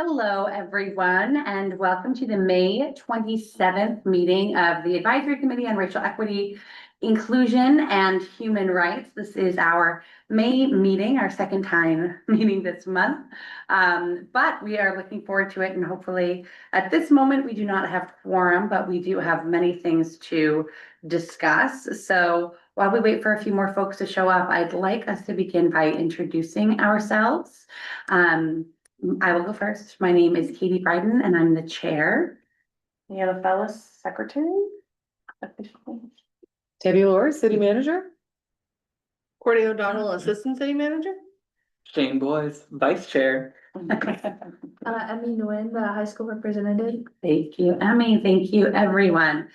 Hello, everyone, and welcome to the May 27th meeting of the Advisory Committee on Racial Equity, Inclusion, and Human Rights. This is our May meeting, our second time meeting this month, but we are looking forward to it, and hopefully at this moment we do not have quorum, but we do have many things to discuss. So while we wait for a few more folks to show up, I'd like us to begin by introducing ourselves. I will go first. My name is Katie Bryden and I'm the chair. Deanna Fellis, secretary. Debbie Orr, city manager. Courtney O'Donnell, assistant city manager. Shane Boyce, vice chair. Emmy Nguyen, the high school representative. Thank you, Emmy. Thank you, everyone.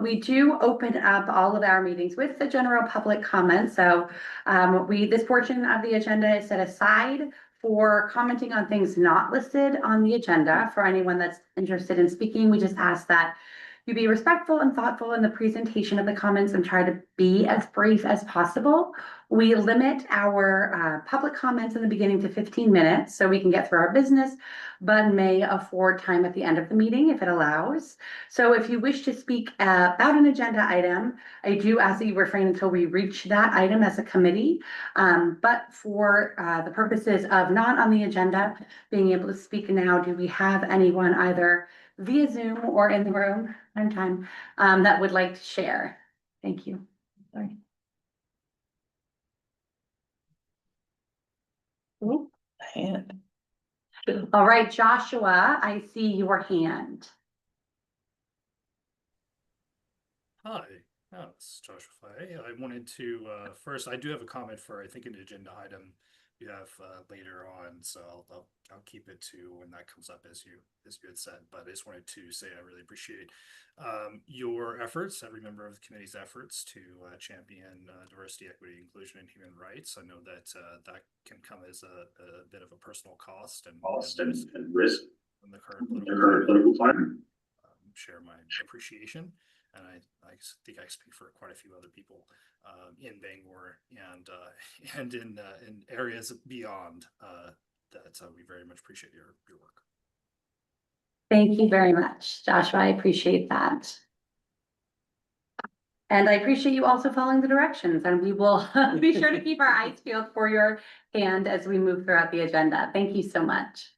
We do open up all of our meetings with the general public comment. So this portion of the agenda is set aside for commenting on things not listed on the agenda. For anyone that's interested in speaking, we just ask that you be respectful and thoughtful in the presentation of the comments and try to be as brief as possible. We limit our public comments in the beginning to 15 minutes so we can get through our business, but may afford time at the end of the meeting if it allows. So if you wish to speak about an agenda item, I do ask that you refrain until we reach that item as a committee. But for the purposes of not on the agenda, being able to speak now, do we have anyone either via Zoom or in the room that would like to share? Thank you. Sorry. Hand. All right, Joshua, I see your hand. Hi, it's Joshua Fay. I wanted to, first, I do have a comment for, I think, an agenda item you have later on, so I'll keep it to when that comes up as you had said, but I just wanted to say I really appreciate your efforts, every member of the committee's efforts to champion diversity, equity, inclusion, and human rights. I know that that can come as a bit of a personal cost and risk in the current political climate. Share my appreciation. And I think I speak for quite a few other people in Bangor and in areas beyond that. We very much appreciate your work. Thank you very much, Joshua. I appreciate that. And I appreciate you also following the directions, and we will be sure to keep our eyes peeled for your hand as we move throughout the agenda. Thank you so much.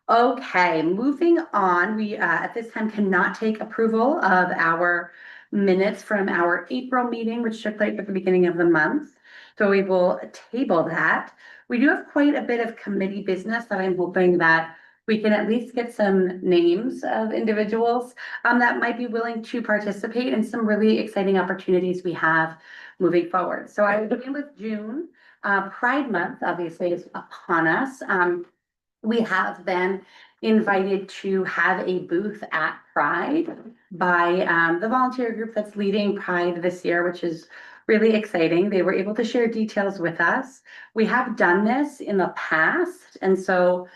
Okay, moving on, we at this time cannot take approval of our minutes from our April meeting, which took place at the beginning of the month. So we will table that. We do have quite a bit of committee business that I'm hoping that we can at least get some names of individuals that might be willing to participate in some really exciting opportunities we have moving forward. So I will begin with June. Pride Month obviously is upon us. We have been invited to have a booth at Pride by the volunteer group that's leading Pride this year, which is really exciting. They were able to share details with us. We have done this in the past, and so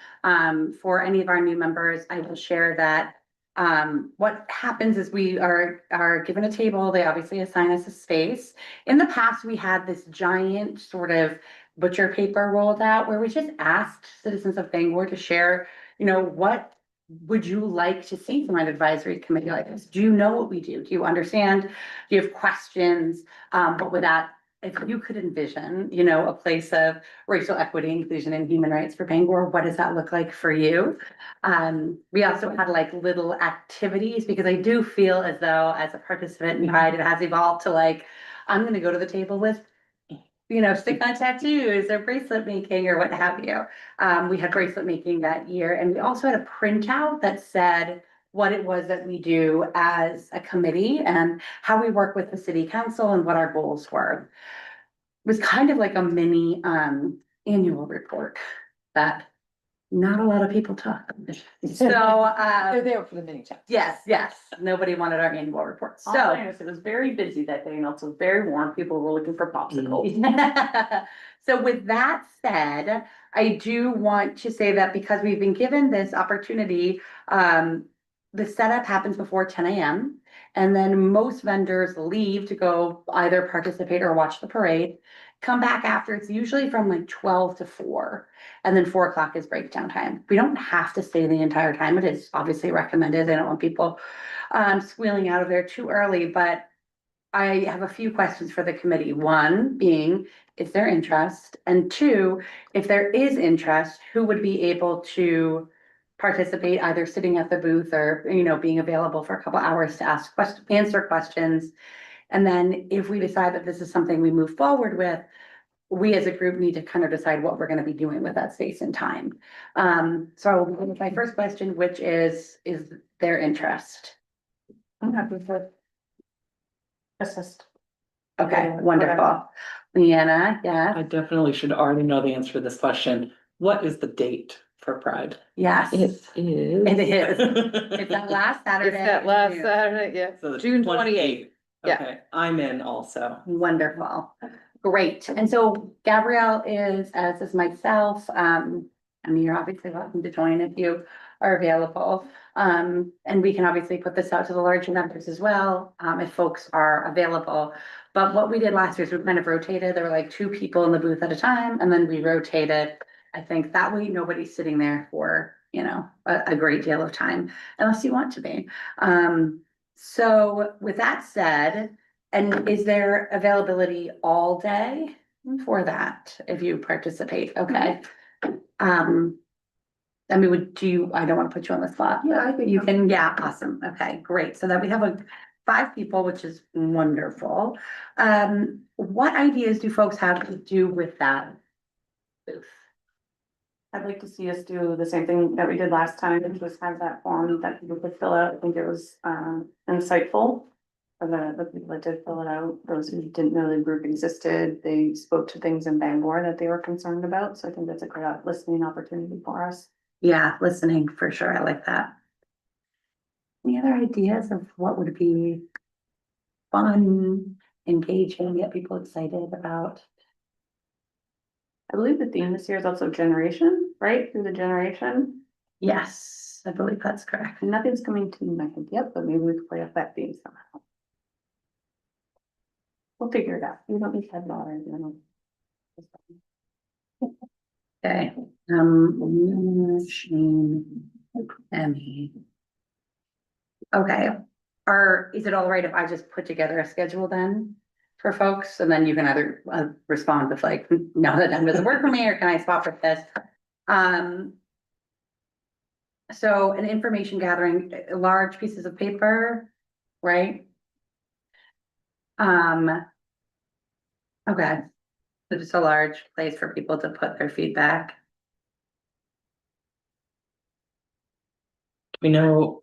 for any of our new members, I will share that what happens is we are given a table. They obviously assign us a space. In the past, we had this giant sort of butcher paper rolled out where we just asked citizens of Bangor to share, what would you like to see from an advisory committee like this? Do you know what we do? Do you understand? Do you have questions? But with that, if you could envision, a place of racial equity, inclusion, and human rights for Bangor, what does that look like for you? We also had like little activities because I do feel as though as a participant in Pride, it has evolved to like, I'm going to go to the table with stick on tattoos or bracelet making or what have you. We had bracelet making that year, and we also had a printout that said what it was that we do as a committee and how we work with the city council and what our goals were. It was kind of like a mini annual report that not a lot of people took. So They're there for the mini chat. yes, nobody wanted our annual report. So It was very busy that day and also very warm. People were looking for popsicles. so with that said, I do want to say that because we've been given this opportunity, the setup happens before 10 a.m. And then most vendors leave to go either participate or watch the parade. Come back after, it's usually from like 12 to 4, and then 4 o'clock is breakdown time. We don't have to stay the entire time. It is obviously recommended. They don't want people squealing out of there too early, but I have a few questions for the committee. One being, is there interest? And two, if there is interest, who would be able to participate, either sitting at the booth or, being available for a couple hours to ask questions, answer questions? And then if we decide that this is something we move forward with, we as a group need to kind of decide what we're gonna be doing with that space and time. So I will begin with my first question, which is there interest? I'm happy to assist. Okay, Yeah, wonderful. Leanna, yeah, I definitely should already know the answer to this question. What is the date for Pride? yes. It is. It is. It's that last Saturday. It's that in last June. Saturday, yeah, So the June 28th. Yeah. Okay, I'm in also. Wonderful. Great. And so Gabrielle as is myself, I mean, you're obviously welcome to join if you are available. And we can obviously put this out to the larger numbers as well, if folks are available. But what we did last year is we kind of rotated. There were like 2 people in the booth at a time, and then we rotated. I think that way nobody's sitting there for, a great deal of time, unless you want to be. So with that said, and is there availability all day for that, if you participate? Okay. I mean, I don't want to put you on the spot. Yeah, I but think you so. can, yeah, awesome. Okay, great. So then we have 5 people, which is wonderful. What ideas do folks have to do with that booth? I'd like to see us do the same thing that we did last time, which was have that form that people could fill out. I think it was insightful. For the people that did fill it out, those who didn't know the group existed, they spoke to things in Bangor that they were concerned about, so I think that's a great listening opportunity for us. Yeah, listening for sure. I like that. Any other ideas of what would be fun, engaging, get people excited about? I believe the theme this year is also generation, right? Through the generation. Yes, I believe that's correct. And nothing's coming to my head yet, but maybe we could play up that theme somehow. We'll figure it out. We don't need to have it all right, Okay, Shane, Emmy. Okay, is it all right if I just put together a schedule then for folks, and then you can either respond with like, no, that time doesn't work for me, or can I swap with this? So an information gathering, large pieces of paper, right? Okay, so just a large place for people to put their feedback. We know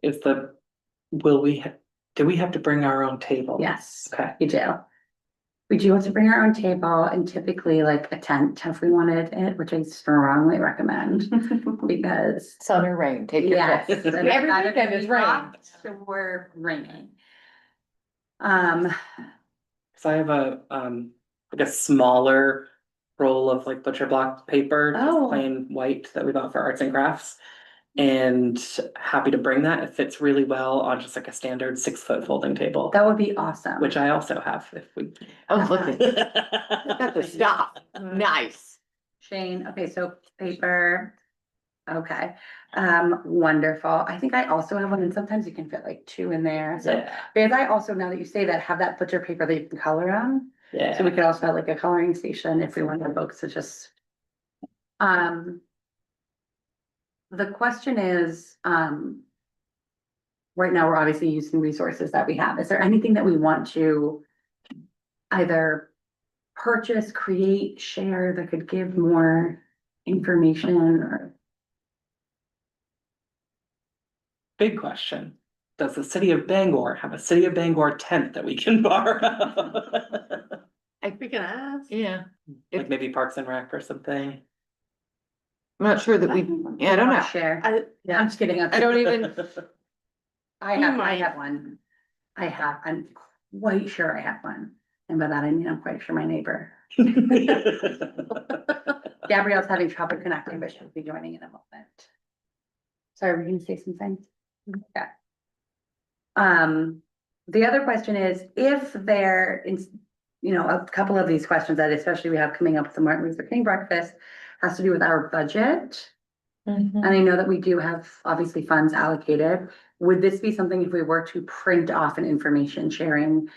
do we have to bring our own table? Yes, Okay. you do. We do have to bring our own table, and typically like a tent if we wanted it, which I strongly recommend, because Sun or rain, take your yes. pick. and Every it's either weekend gonna is be rain. hot or raining. So I have like a smaller roll of like butcher block paper, Oh. just plain white that we bought for arts and crafts. And happy to bring that. It fits really well on just like a standard 6-foot folding table, That would be awesome. which I also have if we. Oh, look at got the stuff. Nice. Shane, okay, so paper. Okay, wonderful. I think I also have one, and sometimes you can fit like 2 in there. So, Yeah, because I also, now that you say that, have that butcher paper that you can color on. yeah. So we could also have like a coloring station if we wanted folks to just. The question is, right now, we're obviously using resources that we have. Is there anything that we want to either purchase, create, share that could give more information or? Big question. Does the city of Bangor have a city of Bangor tent that we can borrow? We can ask. Yeah, Like maybe Parks and Rec or something. I'm not sure that we, yeah, I don't know. Share. Yeah. I'm just kidding. I don't even, I have one. I'm quite sure I have one. And by that, I mean, I'm quite sure my neighbor. Gabrielle's having trouble connecting, but she'll be joining in a moment. Sorry, we're gonna say some things. Yeah. the other question is, if there is, you know, a couple of these questions that especially we have coming up with the Martin Luther King breakfast has to do with our budget. Mm-hmm. And I know that we do have obviously funds allocated. Would this be something if we were to print off an information sharing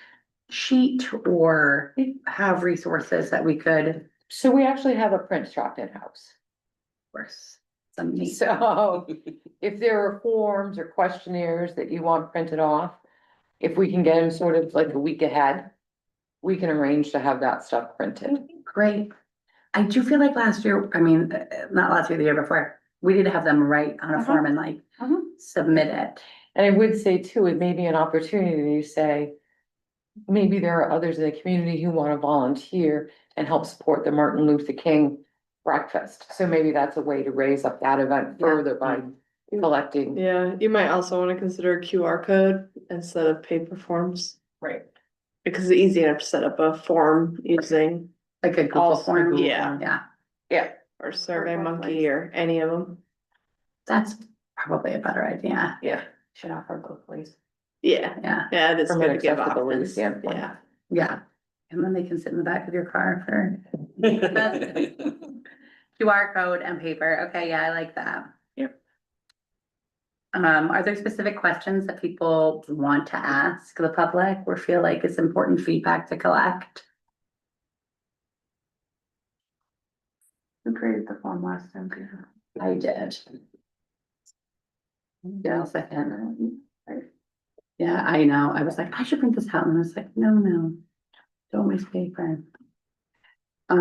sheet or have resources that we could, of So we actually have a print shop in-house. course, some neat. So if there are forms or questionnaires that you want printed off, if we can get them sort of like a week ahead, we can arrange to have that stuff printed. Great. I do feel like last year, I mean, not last year, the year before, we did have them write on a form and like submit it. And I would say too, it may be an opportunity to say, maybe there are others in the community who want to volunteer and help support the Martin Luther King breakfast. So maybe that's a way to raise up that event further by collecting. Yeah, you might also wanna consider a QR code instead of paper forms, Right. because it's easy enough to set up a form using, Like a Google Also form. Google Yeah. Yeah, Yeah, or Survey Monkey or any of them. that's probably a better idea. yeah. Should offer both ways. Yeah, Yeah, yeah, it is From good an to give accessibility options, standpoint. yeah. yeah. And then they can sit in the back of your car for QR code and paper. Okay, yeah, I like that. Yep. Are there specific questions that people want to ask the public or feel like it's important feedback to collect? Who created the form last time? Do you know? I did. Yeah, second. Yeah, I know. I was like, I should print this out. And I was like, no, don't waste paper. Give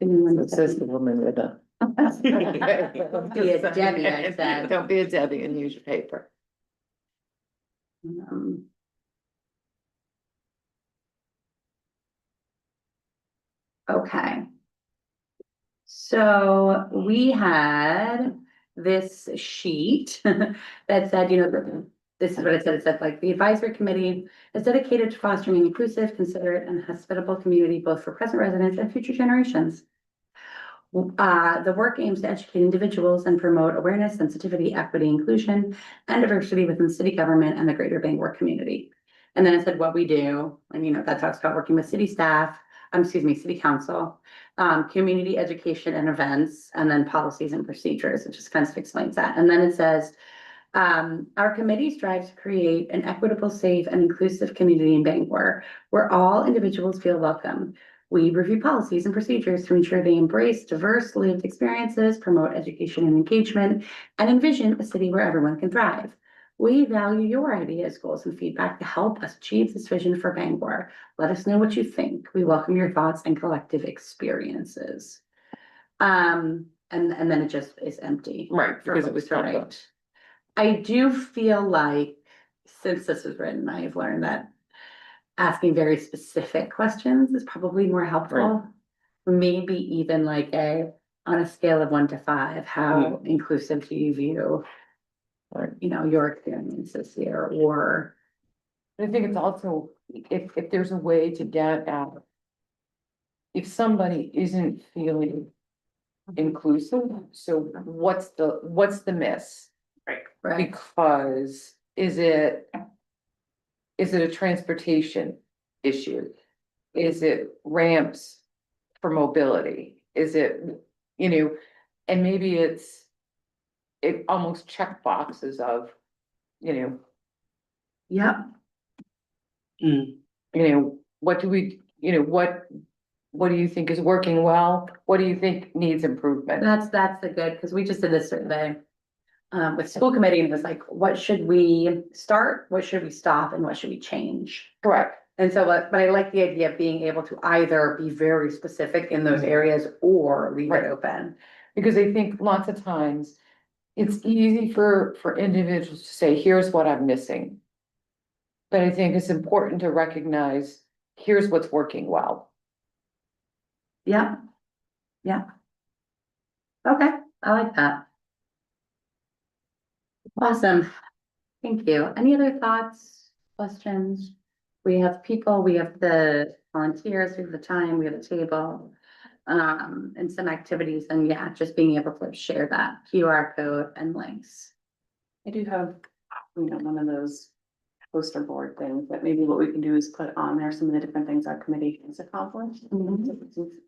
me one This is the second. woman with a. Don't be a Debbie, I said. Don't be a Debbie and use your paper. Um, Okay. So we had this sheet that said, you know, this is what it said. It said like the advisory committee is dedicated to fostering an inclusive, considerate and hospitable community, both for present residents and future generations. The work aims to educate individuals and promote awareness, sensitivity, equity, inclusion, and diversity within city government and the greater Bangor community. And then it said what we do, and you know, that talks about working with city staff, city council, community education and events, and then policies and procedures. It just kind of explains that. And then it says, our committee strives to create an equitable, safe, and inclusive community in Bangor, where all individuals feel welcome. We review policies and procedures to ensure they embrace diverse lived experiences, promote education and engagement, and envision a city where everyone can thrive. We value your ideas, goals, and feedback to help us achieve this vision for Bangor. Let us know what you think. We welcome your thoughts and collective experiences. And then it just is empty. Right, for because it was folks to not done. write. I do feel like, since this was written, I've learned that asking very specific questions is probably more helpful. Maybe even like on a scale of 1 to 5, how inclusive do you view, you know, your experiences here, or I think it's also, if there's a way to get at. If somebody isn't feeling inclusive, so what's the miss? right? Because is it a transportation issue? Is it ramps for mobility? Is it, you know, and maybe it almost check boxes of, you know, Yep, you know, what do we, you know, what do you think is working well? What do you think needs improvement? that's the good, because we just did this survey with school committee, and it was like, what should we start, what should we stop, and what should we change? Correct. And so, but I like the idea of being able to either be very specific in those areas or leave Right. it open. Because I think lots of times it's easy for individuals to say, here's what I'm missing. But I think it's important to recognize, here's what's working well. Yeah. Yeah. Okay, I like that. Awesome. Thank you. Any other thoughts, questions? We have people, we have the volunteers, we have the time, we have the table. And some activities, and yeah, just being able to share that QR code and links. I do have, you know, one of those poster board thing, but maybe what we can do is put on there some of the different things our committee has accomplished. Mhm.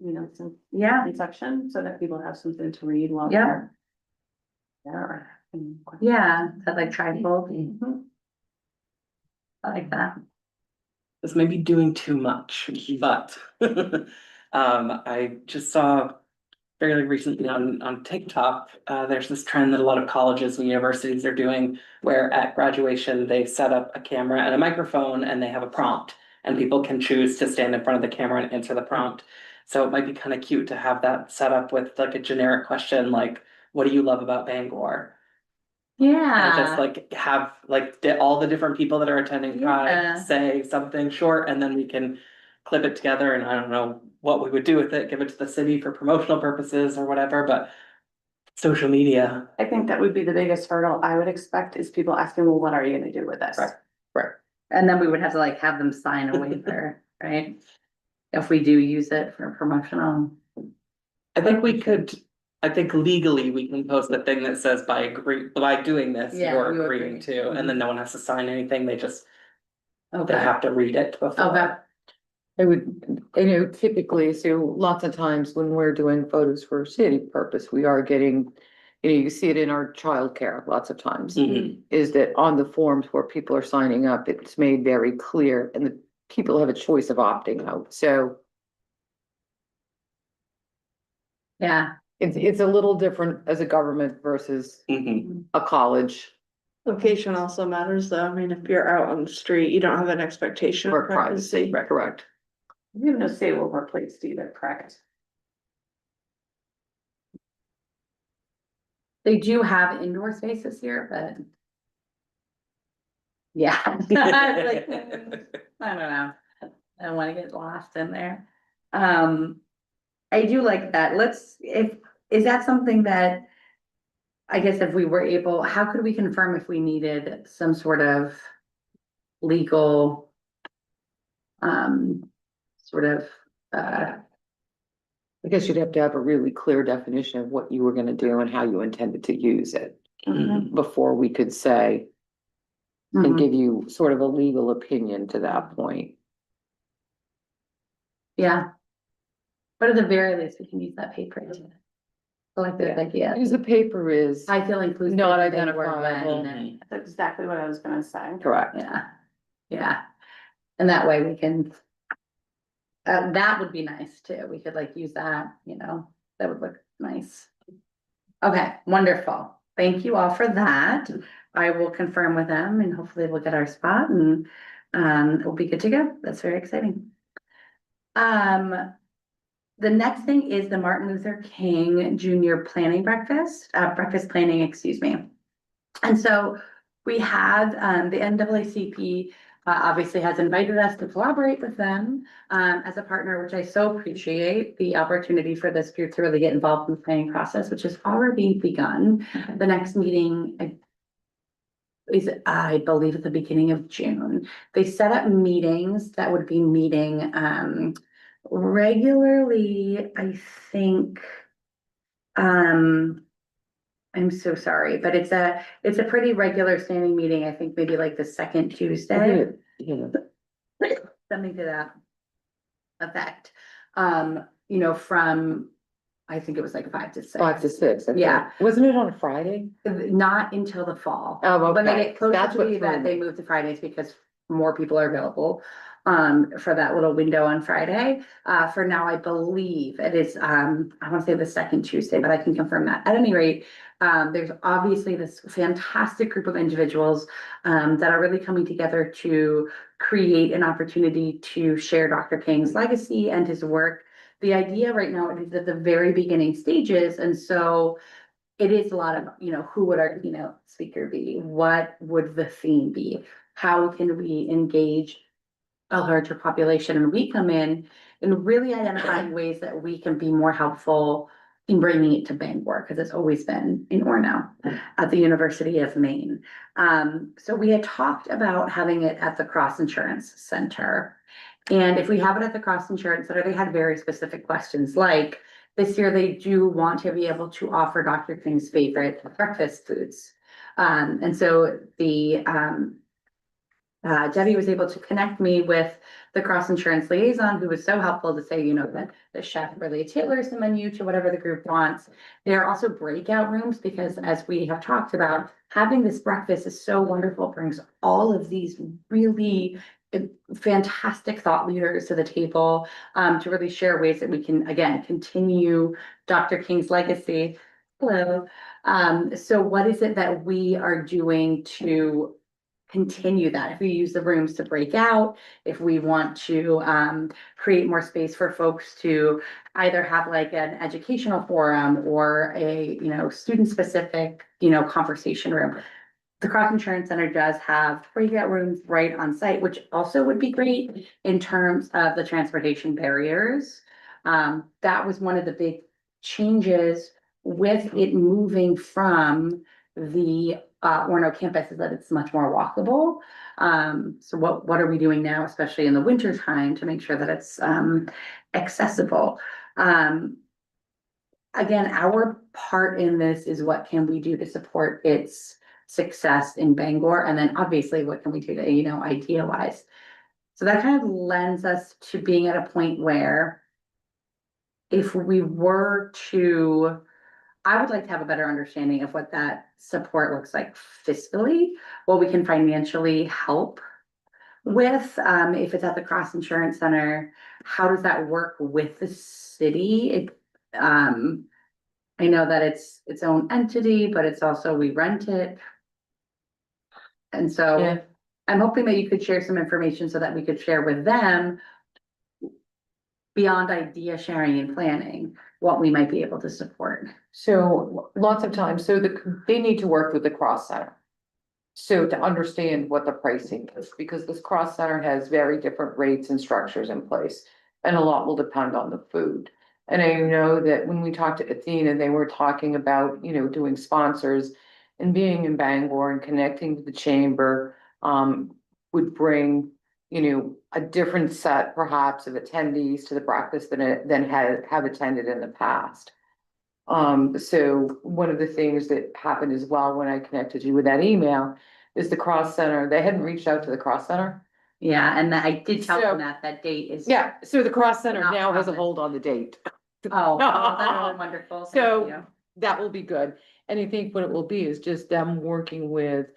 You know, some Yeah, section, so that people have something to read while Yeah. they're. There. yeah, that like trifold. Mhm. I like that. This may be doing too much, but I just saw fairly recently on TikTok, there's this trend that a lot of colleges and universities are doing where at graduation, they set up a camera and a microphone and they have a prompt and people can choose to stand in front of the camera and answer the prompt. So it might be kind of cute to have that set up with like a generic question like, what do you love about Bangor? And just Yeah, like have like all the different people that are attending Yeah. Pride say something short and then we can clip it together and I don't know what we would do with it, give it to the city for promotional purposes or whatever, but social media. I think that would be the biggest hurdle I would expect is people asking, well, what are you gonna do with this? Right. and then we would have to like have them sign a waiver, right? If we do use it for promotional. I think legally we can post the thing that says by doing this, Yeah, you're you agreeing agree. to, and then no one has to sign anything, they Okay, have to read it okay, before. I would, typically, so lots of times when we're doing photos for city purpose, we are getting. You see it in our childcare lots of times, Mhm. is that on the forms where people are signing up, it's made very clear and the people have a choice of opting out, so. yeah, It's a little different as a government versus Mhm. a college Location also matters though. I mean, if you're out on the street, you don't have an expectation or of privacy, privacy. correct? We have no say what we're placed either, correct? they do have indoor spaces here, but. Yeah. I was like, I don't know, I don't wanna get lost in there. I do like that, is that something that? I guess if we were able, how could we confirm if we needed some sort of legal? Sort of, I guess you'd have to have a really clear definition of what you were gonna do and how you intended to use it Mhm. before we could say and mhm, give you sort of a legal opinion to that point. yeah. But at the very least, we can use that paper to. Collect those ideas. Because the paper is I feel inclusive. not if they were identifiable. when- That's exactly what I was gonna say. correct. Yeah, yeah, and that way we can. That would be nice too, we could like use that, that would look nice. Okay, wonderful, thank you all for that, I will confirm with them and hopefully we'll get our spot and, we'll be good to go, that's very exciting. The next thing is the Martin Luther King Jr. Planning breakfast planning, excuse me. And so we have, the NAACP, obviously has invited us to collaborate with them, as a partner, which I so appreciate the opportunity for this group to really get involved in the planning process, which has already begun. The next meeting is, I believe, at the beginning of June. They set up meetings that would be meeting, regularly, I think. I'm so sorry, but it's a pretty regular standing meeting, I think maybe like the second Tuesday, Yeah. something to that effect. From, I think it was like 5 to 6. 5 to 6. I think. Yeah. Wasn't it on a Friday? Not until the fall. Oh, When they okay. get closer That's to what the threw event, they me. move to Fridays because more people are available. For that little window on Friday. For now, I believe it is, I want to say the second Tuesday, but I can confirm that. At any rate, there's obviously this fantastic group of individuals that are really coming together to create an opportunity to share Dr. King's legacy and his work. The idea right now is at the very beginning stages, and so it is a lot of, who would our keynote speaker be? What would the theme be? How can we engage a larger population? And we come in and really identifying ways that we can be more helpful in bringing it to Bangor, because it's always been in Orono at the University of Maine. So we had talked about having it at the Cross Insurance Center. And if we have it at the Cross Insurance Center, they had very specific questions, like this year they do want to be able to offer Dr. King's favorite breakfast foods. And so Debbie was able to connect me with the cross insurance liaison, who was so helpful to say, you know, that the chef really tailors the menu to whatever the group wants. There are also breakout rooms because, as we have talked about, having this breakfast is so wonderful, brings all of these really fantastic thought leaders to the table, to really share ways that we can, again, continue Dr. King's legacy. Hello. So what is it that we are doing to continue that? If we use the rooms to break out, if we want to create more space for folks to either have like an educational forum or a, you know, student specific, you know, conversation room. The Cross Insurance Center does have breakout rooms right on site, which also would be great in terms of the transportation barriers. That was one of the big changes with it moving from the Orono campus, is that it's much more walkable. So what are we doing now, especially in the winter time, to make sure that it's accessible? Again, our part in this is what can we do to support its success in Bangor, and then obviously what can we do to, you know, idea-wise. So that kind of lends us to being at a point where if we were to, I would like to have a better understanding of what that support looks like fiscally, what we can financially help with, if it's at the Cross Insurance Center, how does that work with the city? I know that it's its own entity, but it's also, we rent it. And so Yeah. I'm hoping that you could share some information so that we could share with them beyond idea sharing and planning, what we might be able to support. So lots of times, so they need to work with the Cross Center. So to understand what the pricing is, because this Cross Center has very different rates and structures in place. And a lot will depend on the food. And I know that when we talked to Athena, they were talking about, you know, doing sponsors and being in Bangor and connecting to the chamber, would bring, you know, a different set perhaps of attendees to the breakfast than have attended in the past. So one of the things that happened as well when I connected you with that email is the Cross Center, they hadn't reached out to the Cross Center. Yeah, and I did tell So- them that date is. Yeah, so the Cross Center Not now has a promised. hold on the date. Oh, that's really wonderful. Thank So- you. That will be good. And I think what it will be is just them working with,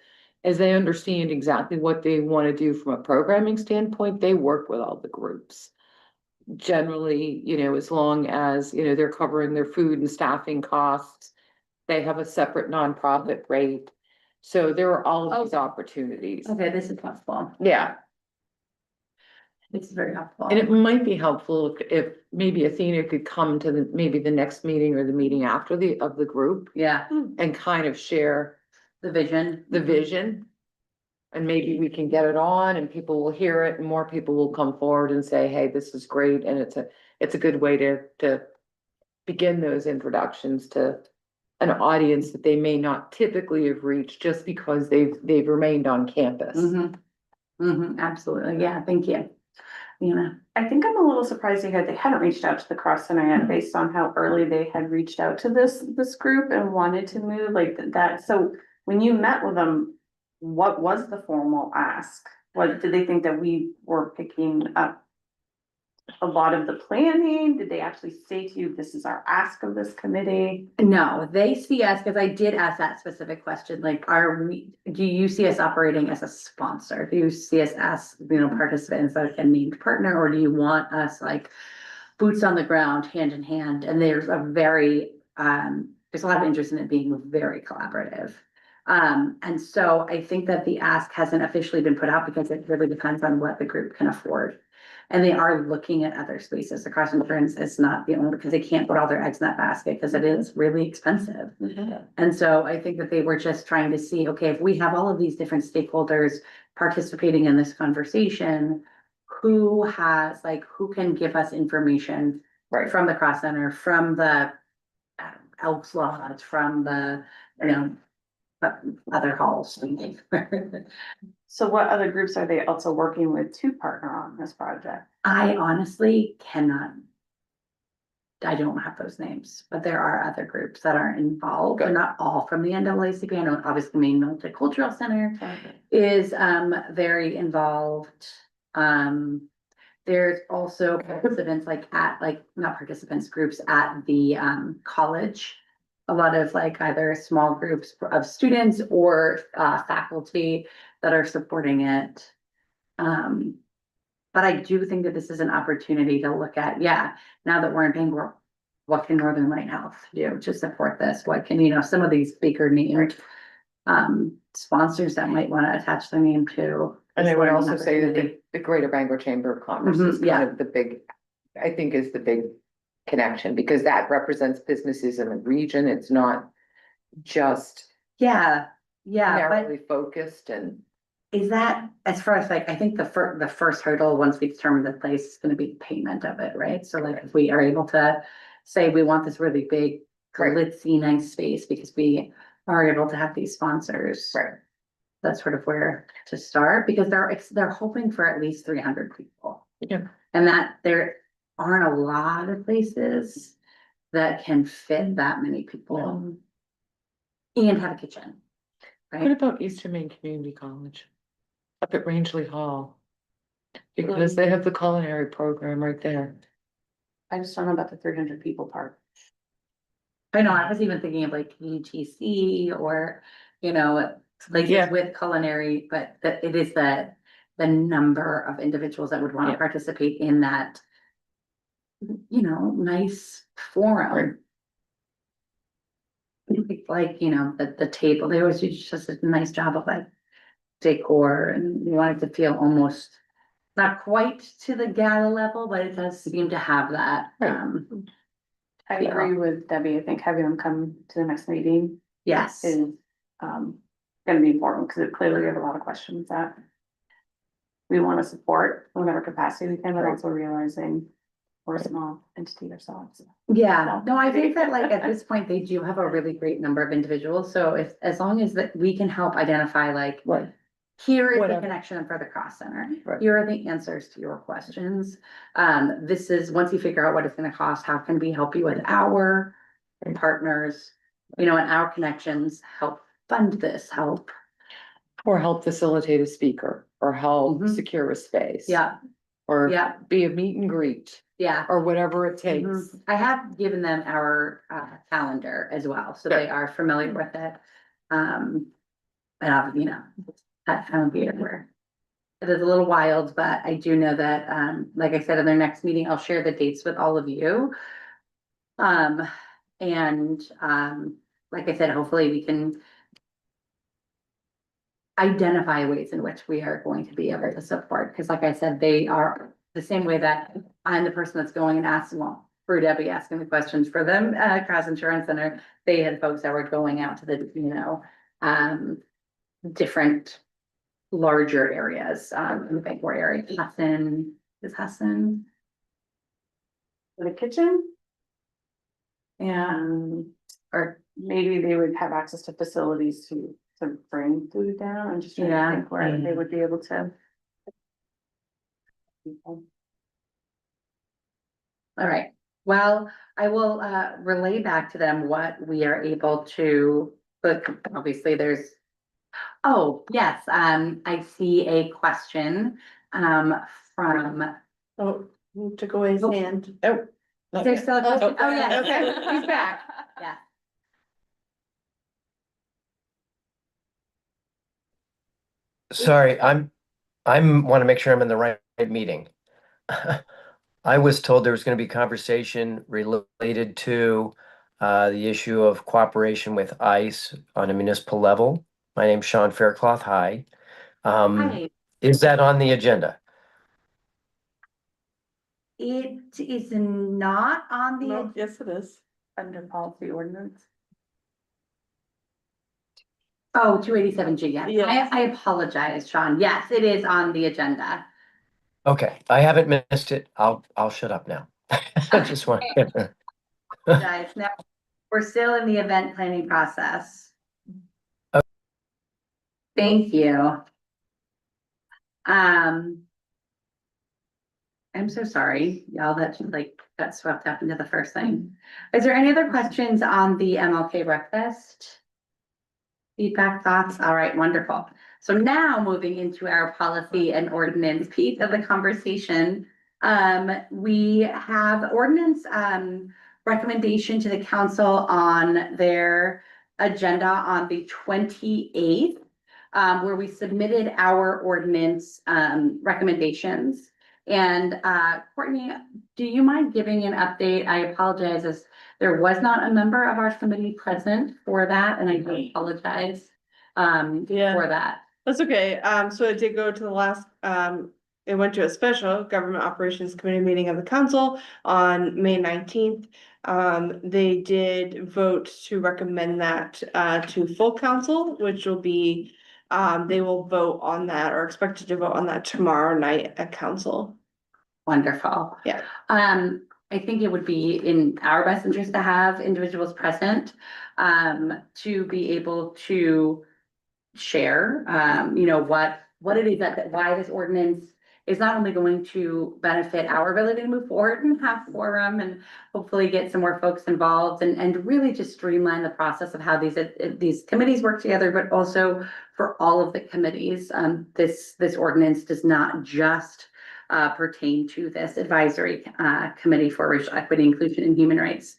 as they understand exactly what they want to do from a programming standpoint, they work with all the groups. Generally, you know, as long as, you know, they're covering their food and staffing costs, they have a separate nonprofit rate. So there are all of these opportunities. Okay, this is helpful. Yeah, This is very helpful. and it might be helpful if maybe Athena could come to maybe the next meeting or the meeting after of the group Yeah, and kind of share the vision. the vision. And maybe we can get it on and people will hear it and more people will come forward and say, hey, this is great. And it's a good way to begin those introductions to an audience that they may not typically have reached just because they've remained on campus. Absolutely. Yeah, thank you. You know, I think I'm a little surprised they hadn't reached out to the Cross Center yet, based on how early they had reached out to this group and wanted to move like that. So when you met with them, what was the formal ask? What did they think that we were picking up a lot of the planning? Did they actually say to you, this is our ask of this committee? no, they see us, because I did ask that specific question, like, do you see us operating as a sponsor? Do you see us as, you know, participants, like a named partner, or do you want us like boots on the ground, hand in hand? And there's a lot of interest in it being very collaborative. And so I think that the ask hasn't officially been put out because it really depends on what the group can afford. And they are looking at other spaces. The Cross Insurance is not the only, because they can't put all their eggs in that basket because it is really expensive. And so I think that they were just trying to see, okay, if we have all of these different stakeholders participating in this conversation, who can give us information Right. from the Cross Center, from the Elks Lodge, from the, you know, other halls. So what other groups are they also working with to partner on this project? I honestly cannot I don't have those names, but there are other groups that are involved. They're Good. not all from the NAACP. I know obviously Maine Multicultural Center is very involved. There's also participants not participants, groups at the college. A lot of like either small groups of students or faculty that are supporting it. But I do think that this is an opportunity to look at, now that we're in Bangor, what can Northern Light Health do to support this? What can, some of these bigger named sponsors that might want to attach their name to. And this I would learning also say that opportunity. the Greater Bangor Chamber of Commerce is Mhm, yeah. kind of the big, I think is the big connection, because that represents businesses in the region. It's not just Yeah, but narrowly focused and. is that, as far as like, I think the first hurdle, once we determine the place, is gonna be payment of it, right? So like, if we are able to say, we want this really big, Right. glitzy, nice space, because we are able to have these sponsors. Right. That's sort of where to start, because they're hoping for at least 300 people. Yeah. And that there aren't a lot of places that can fit that many people. And have a kitchen. What Right? about Eastern Maine Community College? Up at Rangeley Hall? Because they have the culinary program right there. I just don't know about the 300 people part. I know, I was even thinking of like UTC or, places Yeah. with culinary, but that it is the number of individuals that would want to Yeah. participate in that. Nice forum. Like, the table, they always do just a nice job of like decor, and you want it to feel almost. Not quite to the gala level, but it does seem to have that, Right. I Yeah. agree with Debbie. I think having them come to the next meeting yes. is gonna be important, because it clearly we have a lot of questions that we want to support in whatever capacity we can, but also realizing we're a small entity ourselves. Yeah, no, I think that like at this point, they do have a really great number of individuals, so if, as long as that we can help identify like. Right. Here is the Whatever. connection for the cross center. Right. Here are the answers to your questions. This is, once you figure out what it's gonna cost, how can we help you with our Right. partners? And our connections, help fund this, help. Or help facilitate a speaker, or help Mhm. secure a space. Yeah, Or yeah. be a meet and greet, yeah. or whatever it takes. Mhm. I have given them our calendar as well, so they are familiar with it. And that would be where. It is a little wild, but I do know that, like I said, in their next meeting, I'll share the dates with all of you. And like I said, hopefully we can. Identify ways in which we are going to be able to support, because like I said, they are the same way that I'm the person that's going and asking, well, for Debbie asking the questions for them, Cross Insurance Center, they had folks that were going out to the, different larger areas, in the Bangor area. Hassan. For the kitchen, Yeah, or maybe they would have access to facilities to bring food down. I'm just trying Yeah. to think where they would be able to. all right. Well, I will relay back to them what we are able to, but obviously there's. Oh, yes, I see a question from, Oh, he took away his hand. Oh. is there still a question? Oh, yes, Okay. he's back. Yeah. Sorry, want to make sure I'm in the right meeting. I was told there was going to be conversation related to the issue of cooperation with ICE on a municipal level. My name's Sean Faircloth. Hi. Hi. Is that on the agenda? It is not on No, the, yes, it is. Under policy ordinance. 287G, yes. Yes. I apologize, Sean. Yes, it is on the agenda. Okay, I haven't missed it. I'll shut up now. I just want. Guys, now, we're still in the event planning process. Thank you. I'm so sorry, y'all, that like got swept up into the first thing. Is there any other questions on the MLK breakfast? Feedback, thoughts? All right, wonderful. So now moving into our policy and ordinance piece of the conversation. We have ordinance, recommendation to the council on their agenda on the 28th. Where we submitted our ordinance, recommendations. And, Courtney, do you mind giving an update? I apologize as there was not a member of our committee present for that, and I do apologize, Yeah. for that. That's okay. So it did go to the last, it went to a special government operations committee meeting of the council on May 19th. They did vote to recommend that, to full council, which will be, they will vote on that or expected to vote on that tomorrow night at council. Wonderful. Yeah. I think it would be in our best interest to have individuals present, to be able to share, what it is why this ordinance is not only going to benefit our ability to move forward and have forum and hopefully get some more folks involved and really just streamline the process of how these committees work together, but also for all of the committees. This ordinance does not just pertain to this advisory committee for racial equity, inclusion, and human rights.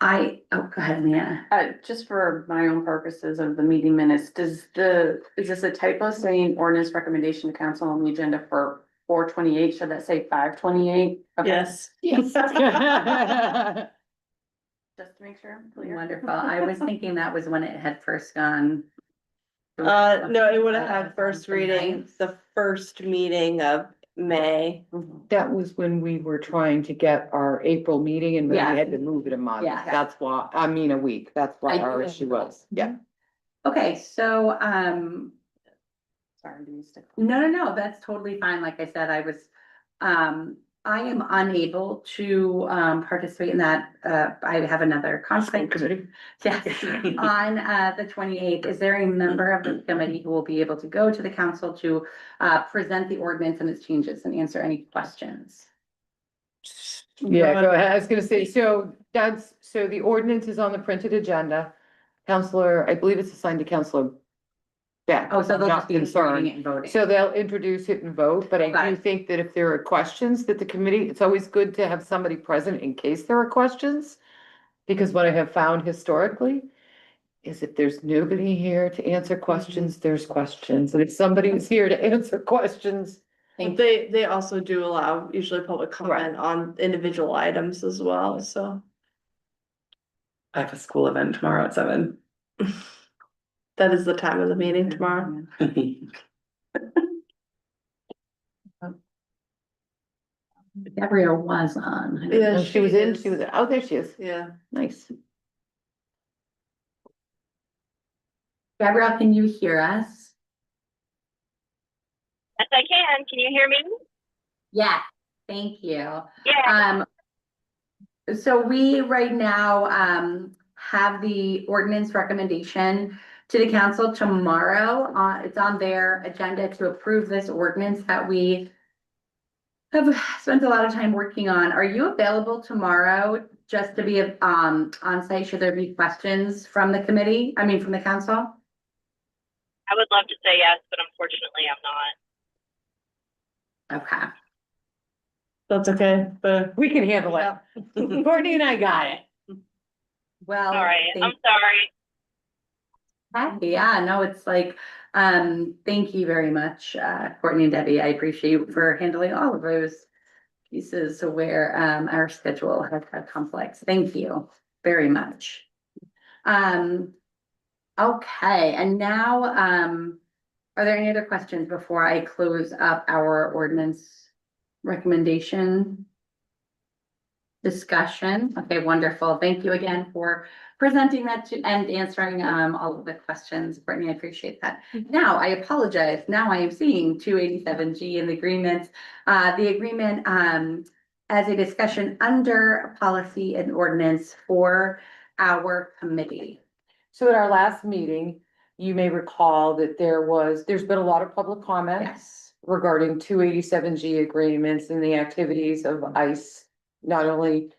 Go ahead, Leanna. Just for my own purposes of the meeting minutes, is this a typo saying ordinance recommendation to council on the agenda for 4/28? Should that say 5/28? Yes. Yes. Just to make sure I'm clear. Wonderful. I was thinking that was when it had first gone. No, it would have had first The reading, ninth. the first meeting of May. That was when we were trying to get our April meeting and we Yeah. had to move it a month. Yeah. That's why, I mean, a week. That's why I our do. issue was. Yeah. Okay, so, Sorry, do you stick? no, that's totally fine. Like I said, I am unable to, participate in that. I have another conflict. Yes, on, the 28th. Is there a member of the committee who will be able to go to the council to, present the ordinance and its changes and answer any questions? Yeah, go ahead. I was gonna say, so the ordinance is on the printed agenda. Counselor, I believe it's assigned to Counselor Beck. Oh, so I'm they'll not just be reading concerned. it and voting. So they'll introduce it and vote, but I do Okay. think that if there are questions that the committee, it's always good to have somebody present in case there are questions. Because what I have found historically is if there's nobody here to answer questions, there's questions. And if somebody is here to answer questions, Thank They also do allow usually public comment on individual items as well, so. I have a school event tomorrow at 7. That is the time of the meeting tomorrow. Gabrielle was on. Yeah, she was in, is. she was, oh, there she is. Yeah. Nice. Gabrielle, can you hear us? Yes, I can. Can you hear me? Yes, thank you. Yeah. So we right now, have the ordinance recommendation to the council tomorrow. It's on their agenda to approve this ordinance that we have spent a lot of time working on. Are you available tomorrow just to be, on site? Should there be questions from the committee? I mean, from the council? I would love to say yes, but unfortunately I'm not. Okay. That's okay, but We can handle it. Courtney and I got it. Well. All right. thank- I'm sorry. Yeah, no, it's like, thank you very much, Courtney and Debbie. I appreciate you for handling all of those pieces where, our schedule has had conflicts. Thank you very much. Okay, and now, are there any other questions before I close up our ordinance recommendation discussion? Okay, wonderful. Thank you again for presenting that and answering all of the questions. Brittany, I appreciate that. Now, I apologize. Now I am seeing 287G in the agreement. The agreement as a discussion under policy and ordinance for our committee. So at our last meeting, you may recall that there's been a lot of public comment Yes. regarding 287G agreements and the activities of ICE not only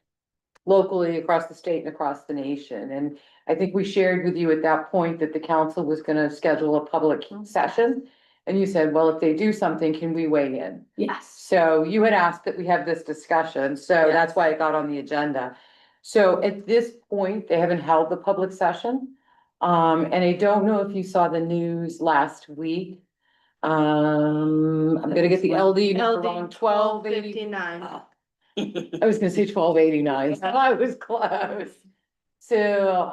locally across the state and across the nation. And I think we shared with you at that point that the council was gonna schedule a public session. And you said, well, if they do something, can we weigh in? Yes. So you had asked that we have this discussion, so that's why it got on the agenda. So at this point, they haven't held the public session. And I don't know if you saw the news last week. I'm gonna get the LD number wrong, 1280. 59. I was gonna say 1289, so I was close. So,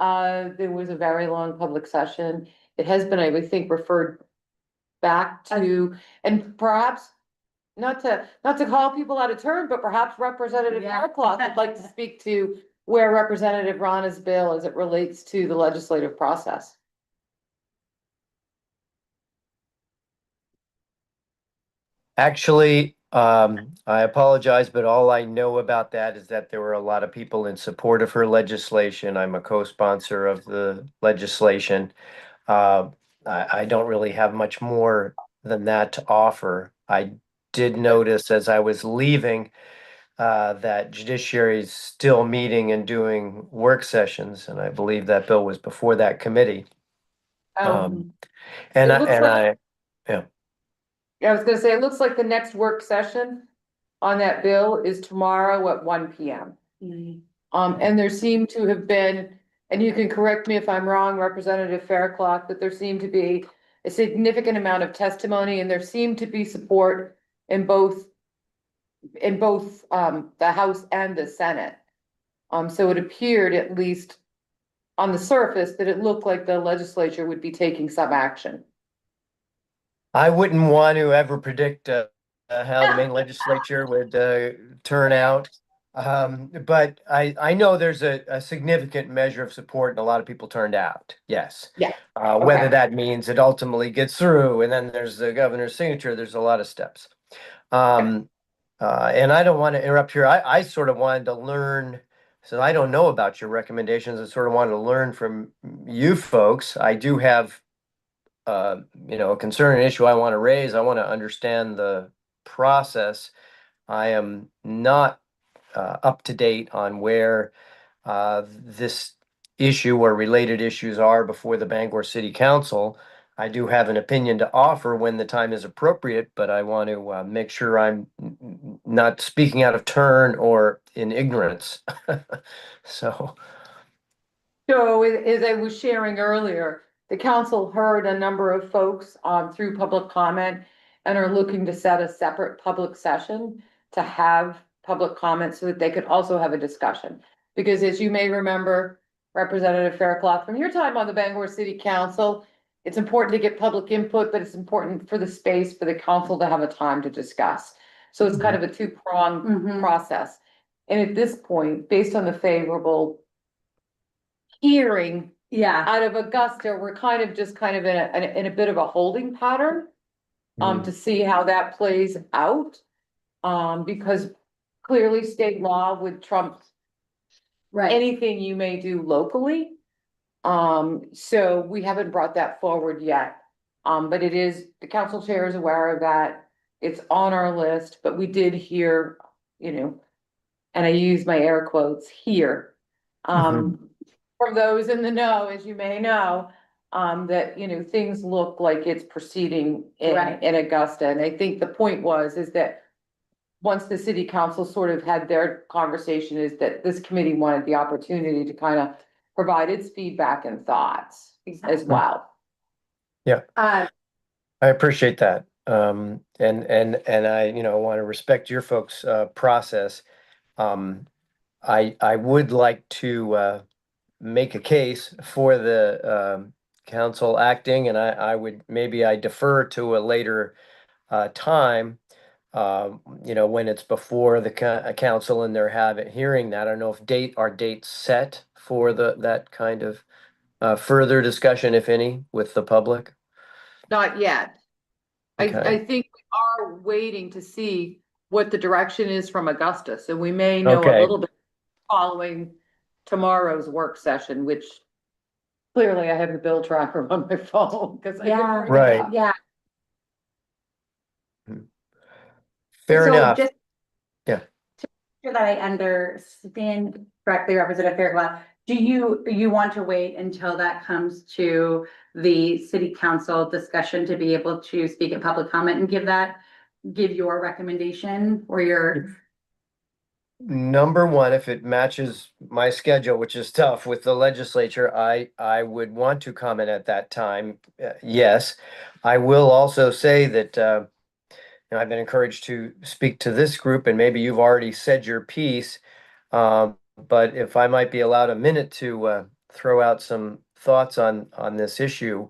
there was a very long public session. It has been, I would think, referred back to, and perhaps not to call people out of turn, but perhaps Representative Yeah. Fairclough would like to speak to where Representative Rana's bill as it relates to the legislative process. Actually, I apologize, but all I know about that is that there were a lot of people in support of her legislation. I'm a co-sponsor of the legislation. I don't really have much more than that to offer. I did notice as I was leaving that judiciary is still meeting and doing work sessions, and I believe that bill was before that committee. And It I, looks and like- I, Yeah, I was gonna say, it looks like the next work session on that bill is tomorrow at 1 PM. And there seem to have been, and you can correct me if I'm wrong, Representative Fairclough, but there seemed to be a significant amount of testimony and there seemed to be support in both the House and the Senate. So it appeared, at least on the surface, that it looked like the legislature would be taking some action. I wouldn't want to ever predict how the Maine legislature would turn out. But I know there's a significant measure of support and a lot of people turned out, yes. Yeah. Whether Okay. that means it ultimately gets through and then there's the governor's signature, there's a lot of steps. And I don't want to interrupt here. I sort of wanted to learn, so I don't know about your recommendations. I sort of wanted to learn from you folks. I do have a concern, an issue I want to raise. I want to understand the process. I am not up to date on where this issue or related issues are before the Bangor City Council. I do have an opinion to offer when the time is appropriate, but I want to make sure I'm not speaking out of turn or in ignorance. So, As I was sharing earlier, the council heard a number of folks through public comment and are looking to set a separate public session to have public comment so that they could also have a discussion. Because as you may remember, Representative Fairclough, from your time on the Bangor City Council, it's important to get public input, but it's important for the space for the council to have a time to discuss. So it's kind of a two-pronged Mhm. process. And at this point, based on the favorable hearing Yeah. out of Augusta, we're kind of in a bit of a holding pattern. To see how that plays out. Because clearly state law would trump Right. anything you may do locally. So we haven't brought that forward yet. But it is, the council chair is aware of that. It's on our list, but we did hear, and I use my air quotes here. From those in the know, as you may know, that, things look like it's proceeding Right. in Augusta. And I think the point is that once the city council sort of had their conversation, is that this committee wanted the opportunity to kind of provide its feedback and thoughts as well. Uh, I appreciate that. And I, want to respect your folks' process. I would like to make a case for the council acting, and I would, maybe I defer to a later time, when it's before the council and they're hearing that. I don't know if are dates set for that kind of further discussion, if any, with the public? Not yet. Okay. I think we are waiting to see what the direction is from Augusta, so we may know a Okay. little bit following tomorrow's work session, which clearly I have the bill tracker on my phone, because I Yeah. can bring it Right. up. yeah. Fair So enough. just- Yeah. sure that I understand correctly, Representative Fairclough. Do you want to wait until that comes to the city council discussion to be able to speak at public comment and give your recommendation or your, Number one, if it matches my schedule, which is tough with the legislature, I would want to comment at that time. Yes, I will also say that I've been encouraged to speak to this group, and maybe you've already said your piece. But if I might be allowed a minute to throw out some thoughts on this issue,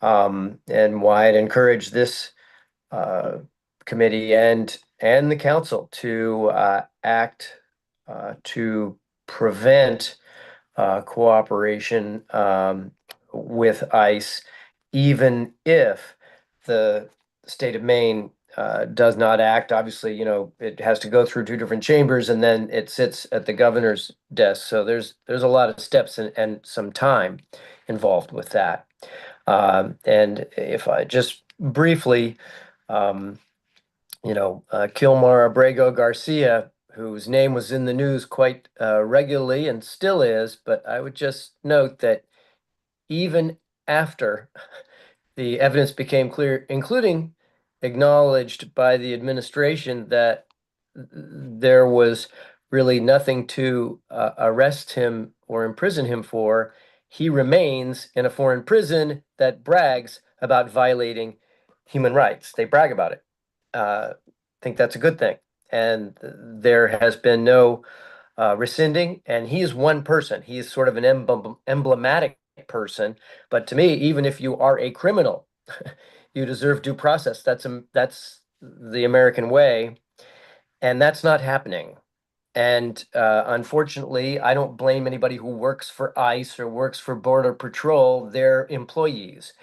and why I'd encourage this committee and the council to act to prevent cooperation with ICE, even if the state of Maine does not act. Obviously, it has to go through two different chambers and then it sits at the governor's desk. So there's a lot of steps and some time involved with that. And if I just briefly, Kilmar Abrego Garcia, whose name was in the news quite regularly and still is, but I would just note that even after the evidence became clear, including acknowledged by the administration that there was really nothing to arrest him or imprison him for, he remains in a foreign prison that brags about violating human rights. They brag about it. Think that's a good thing. And there has been no rescinding, and he is one person. He is sort of an emblematic person. But to me, even if you are a criminal, you deserve due process. That's the American way, and that's not happening. And unfortunately, I don't blame anybody who works for ICE or works for Border Patrol. They're employees.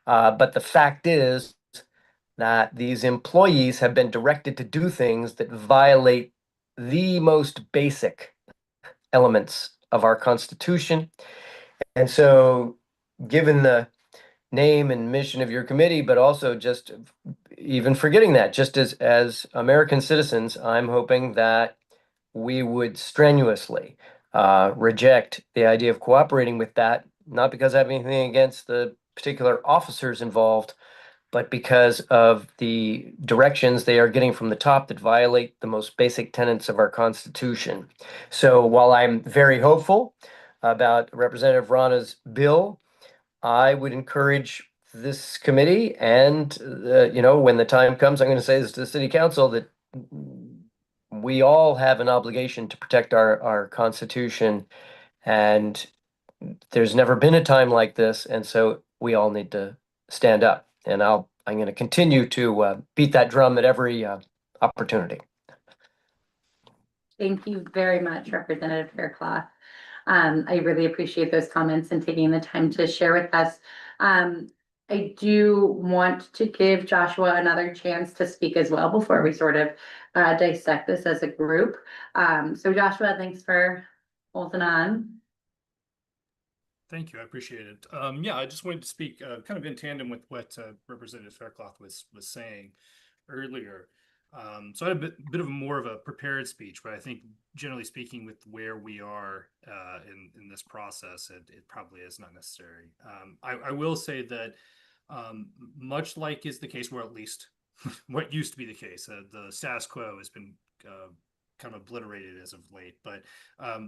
But the fact is that these employees have been directed to do things that violate the most basic elements of our Constitution. And so, given the name and mission of your committee, but also just even forgetting that, just as American citizens, I'm hoping that we would strenuously reject the idea of cooperating with that, not because I have anything against the particular officers involved, but because of the directions they are getting from the top that violate the most basic tenets of our Constitution. So while I'm very hopeful about Representative Rana's bill, I would encourage this committee and, when the time comes, I'm going to say this to the city council, that we all have an obligation to protect our Constitution. And there's never been a time like this. And so we all need to stand up. And I'm going to continue to beat that drum at every opportunity. thank you very much, Representative Fairclough. I really appreciate those comments and taking the time to share with us. I do want to give Joshua another chance to speak as well before we sort of dissect this as a group. So Joshua, thanks for holding on. Thank you, I appreciate it. Yeah, I just wanted to speak kind of in tandem with what Representative Fairclough was saying earlier. So I had a bit of more of a prepared speech, but I think generally speaking, with where we are in this process, it probably is not necessary. I will say that much like is the case, or at least what used to be the case, the status quo has been kind of obliterated as of late. But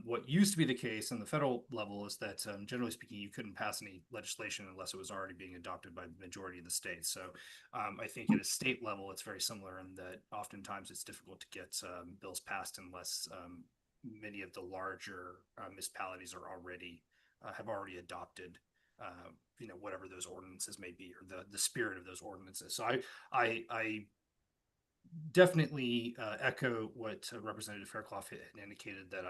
what used to be the case on the federal level is that generally speaking, you couldn't pass any legislation unless it was already being adopted by the majority of the states. So I think at a state level, it's very similar in that oftentimes it's difficult to get bills passed unless many of the larger municipalities are have already adopted whatever those ordinances may be, or the spirit of those ordinances. So I definitely echo what Representative Fairclough had indicated, that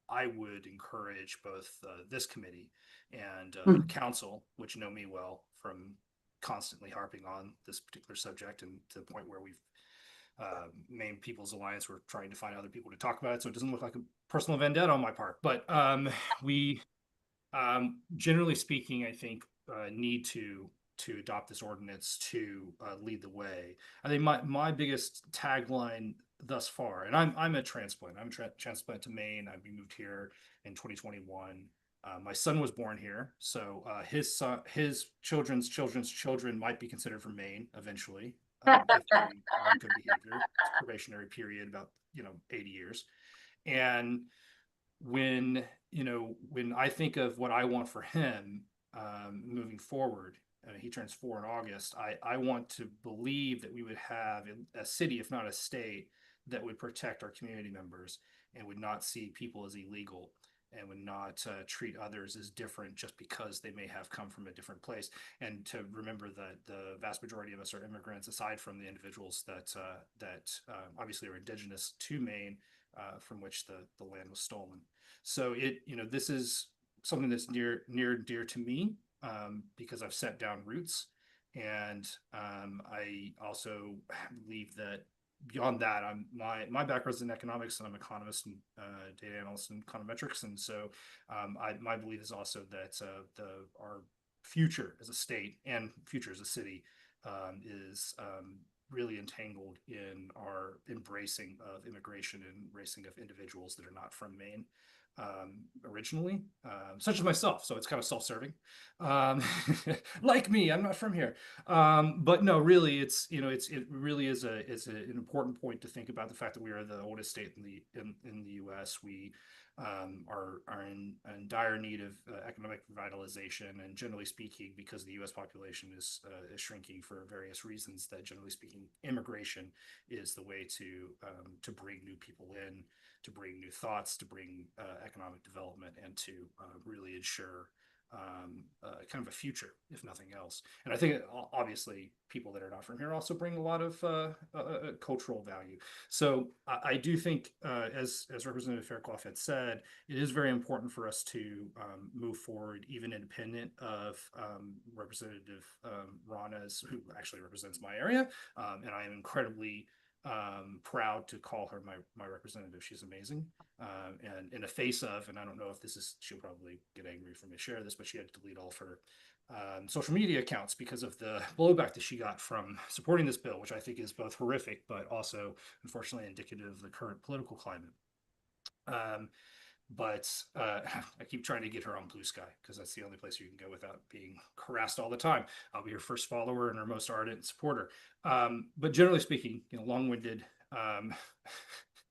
I would encourage both this committee and the council, which know me well from constantly harping on this particular subject, and to the point where we've Maine People's Alliance, we're trying to find other people to talk about it, so it doesn't look like a personal vendetta on my part. But we generally speaking, I think need to adopt this ordinance to lead the way. I think my biggest tagline thus far, and I'm a transplant. I'm transplant to Maine. We moved here in 2021. My son was born here, so his children's children might be considered from Maine eventually. If they are in good behavior. It's a probationary period, about 80 years. And when I think of what I want for him moving forward, he turns 4 in August. I want to believe that we would have a city, if not a state, that would protect our community members and would not see people as illegal and would not treat others as different just because they may have come from a different place. And to remember that the vast majority of us are immigrants, aside from the individuals that obviously are indigenous to Maine, from which the land was stolen. So this is something that's near and dear to me, because I've set down roots. And I also believe that beyond that, my background is in economics, and I'm an economist and data analyst in econometrics. And so my belief is also that our future as a state and future as a city is really entangled in our embracing of immigration and embracing of individuals that are not from Maine originally, such as myself. So it's kind of self-serving. Like me, I'm not from here. But no, really, it really is an important point to think about the fact that we are the oldest state in the US. We are in dire need of economic revitalization, and generally speaking, because the US population is shrinking for various reasons, that generally speaking, immigration is the way to bring new people in, to bring new thoughts, to bring economic development, and to really ensure kind of a future, if nothing else. And I think obviously people that are not from here also bring a lot of cultural value. So I do think, as Representative Fairclough had said, it is very important for us to move forward, even independent of Representative Rana's, who actually represents my area, and I am incredibly proud to call her my representative. She's amazing. And in the face of, and I don't know if she'll probably get angry for me to share this, but she had to delete all of her social media accounts because of the blowback that she got from supporting this bill, which I think is both horrific, but also unfortunately indicative of the current political climate. But I keep trying to get her on Blue Sky, because that's the only place you can go without being harassed all the time. I'll be her first follower and her most ardent supporter. But generally speaking, long-winded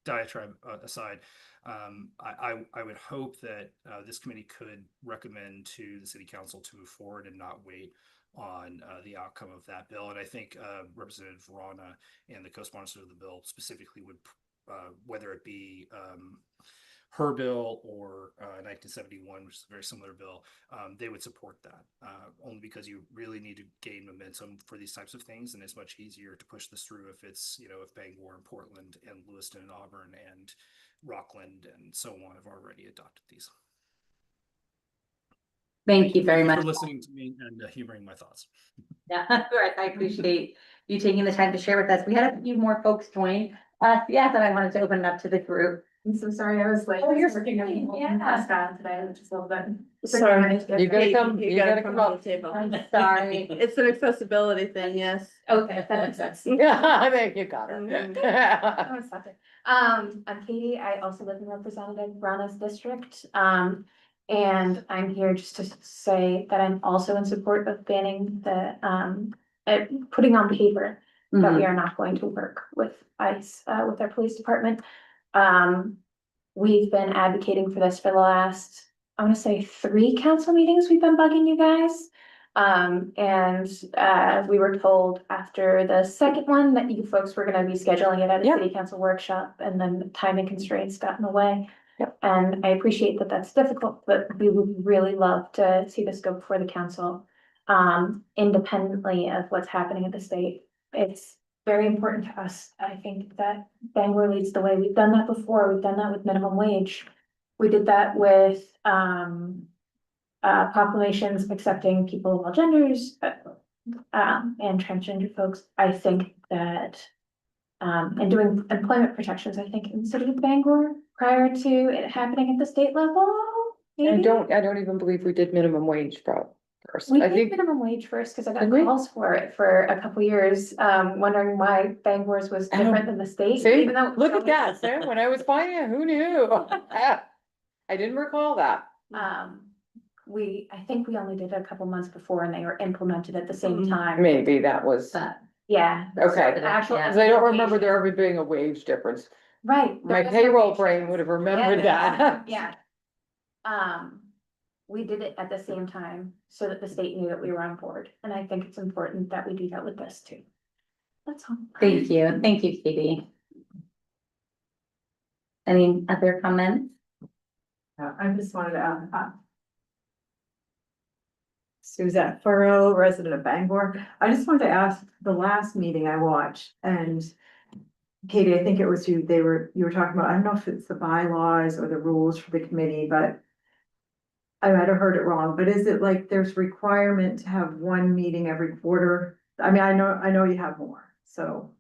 diatribe aside, I would hope that this committee could recommend to the city council to move forward and not wait on the outcome of that bill. And I think Representative Rana and the co-sponsor of the bill specifically would, whether it be her bill or 1971, which is a very similar bill, they would support that, only because you really need to gain momentum for these types of things, and it's much easier to push this through if it's, if Bangor and Portland and Lewiston and Auburn and Rockland and so on have already adopted these. Thank you very Thank you much. for listening to me and humoring my thoughts. Yeah, I appreciate you taking the time to share with us. We had a few more folks join us. Yeah, that I wanted to open it up to the group. I'm so sorry, I was like. Oh, you're working fine. on Yeah. Pascal today, which is a little bit. Sorry. You gotta come, you gotta come come on up. the table. I'm sorry. It's an accessibility thing, yes. Okay, that makes sense. Yeah, I think you got Mhm. her. I'm sorry. I'm Katie. I also live in Representative Rana's district. And I'm here just to say that I'm also in support of banning putting on paper that we are not going to work with ICE, with our police department. We've been advocating for this for the last, I want to say 3 council meetings we've been bugging you guys. We were told after the second one that you folks were gonna be scheduling it at a Yep. city council workshop, and then the timing constraints got in the way. Yep. And I appreciate that that's difficult, but we would really love to see this go before the council, independently of what's happening at the state. It's very important to us. I think that Bangor leads the way. We've done that before. We've done that with minimum wage. We did that with, proclamations accepting people of all genders, and transgender folks. I think that, and doing employment protections, I think, in the city of Bangor prior to it happening at the state level. I maybe? don't even believe we did minimum wage, bro. first. We I paid think, minimum wage first, cause I got Did we? calls for it for a couple years, wondering why Bangor's was Oh, different than the state. see, even though it was look at only- that, Sam, when I was finding, who knew? I didn't recall that. I think we only did it a couple months before and they were implemented at the same time. Maybe that was, But Yeah. okay, The actual. Yeah. cause I don't remember there ever being a wage difference. Right. there My was no payroll wage brain difference. would have Yeah, remembered that. Yeah. We did it at the same time so that the state knew that we were on board, and I think it's important that we do that with this too. That's all. thank you, Katie. Any other comments? I just wanted to, Suzette Furrow, resident of Bangor. I just wanted to ask, the last meeting I watched, and Katie, I think it was you, you were talking about, I don't know if it's the bylaws or the rules for the committee, but I might have heard it wrong, but is it like there's requirement to have one meeting every quarter? I mean, I know you have more, so.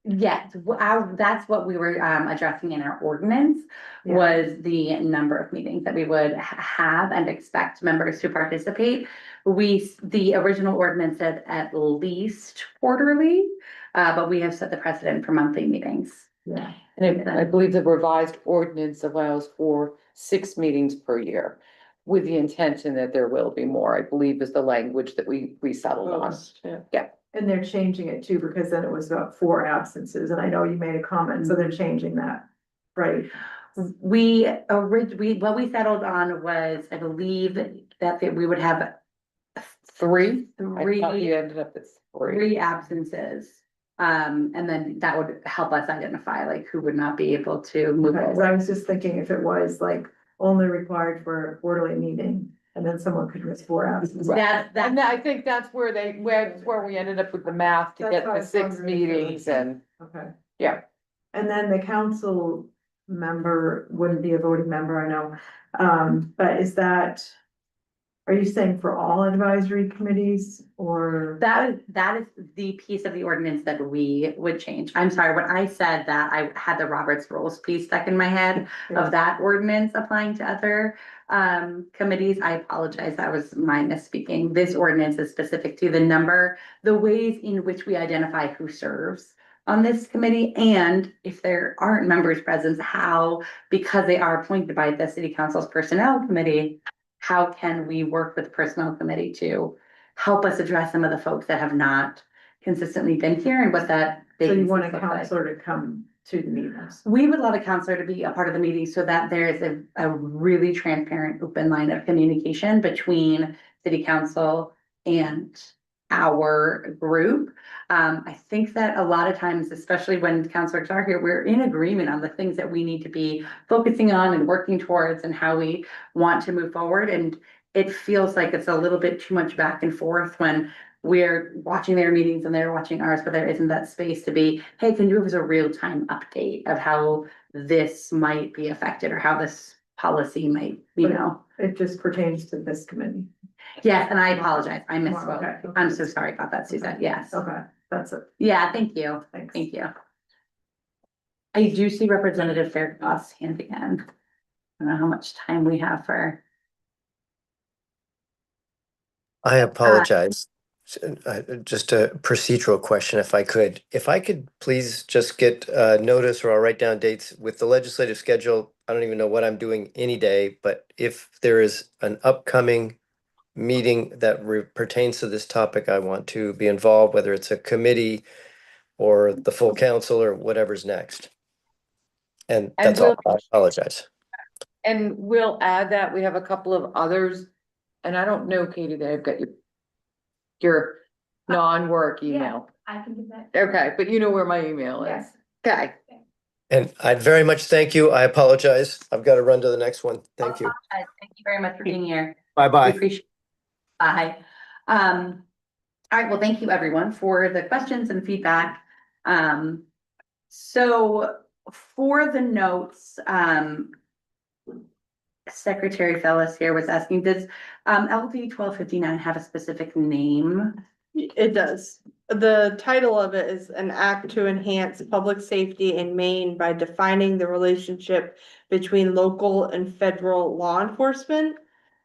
Yes, that's what we were addressing in our ordinance, Yeah. was the number of meetings that we would have and expect members to participate. The original ordinance said at least quarterly, but we have set the precedent for monthly meetings. Yeah. And I believe the revised ordinance allows for 6 meetings per year. With the intention that there will be more, I believe is the language that we settled on. Yeah. And they're changing it too, because then it was about 4 absences, and I know you made a comment, so they're changing that, right? What we settled on was, I believe, that we would have 3? I thought three, you ended up at 3. three absences. And then that would help us identify like who would not be able to move Because over. I was just thinking if it was like only required for a quarterly meeting, and then someone could miss 4 absences. And I think that's where we ended up with the math to That's get what I the was 6 wondering. meetings and, Okay. yeah. And then the council member wouldn't be a voting member, I know, but are you saying for all advisory committees or? That is the piece of the ordinance that we would change. I'm sorry, when I said that, I had the Roberts Rules piece stuck in my head of that ordinance applying to other committees. I apologize, that was my misspeaking. This ordinance is specific to the ways in which we identify who serves on this committee, and if there aren't members present, how, because they are appointed by the city council's personnel committee, how can we work with the personnel committee to help us address some of the folks that have not consistently been here and what that. So you vacancies want a look like. counselor to come to the meetings? We would love a counselor to be a part of the meeting so that there is a really transparent, open line of communication between city council and our group. I think that a lot of times, especially when counselors are here, we're in agreement on the things that we need to be focusing on and working towards and how we want to move forward. And it feels like it's a little bit too much back and forth when we're watching their meetings and they're watching ours, but there isn't that space to be, hey, can you give us a real-time update of how this might be affected or how this policy might, It just pertains to this committee. Yes, and I apologize, I Okay. misspoke. I'm so sorry about that, Suzette, yes. Okay, that's it, Yeah, thank you, thanks. thank you. I do see Representative Faircloth's hand again. I don't know how much time we have for. I apologize. Just a procedural question, if I could. If I could please just get notice, or I'll write down dates with the legislative schedule. I don't even know what I'm doing any day, but if there is an upcoming meeting that pertains to this topic, I want to be involved, whether it's a committee or the full council or whatever's next. And that's all. I apologize. And we'll add that we have a couple of others. And I don't know, Katie, that I've got your non-work email. I can do that. Okay, but you know where my email is. Yes. Okay. And I very much thank you. I apologize. I've got to run to the next one. Thank you. Thank you very much for being here. We Bye-bye. appreciate it. Bye. All right, well, thank you everyone for the questions and feedback. So for the notes, Secretary Fellis here was asking, does LD 1259 have a specific name? It does. The title of it is an act to enhance public safety in Maine by defining the relationship between local and federal law enforcement.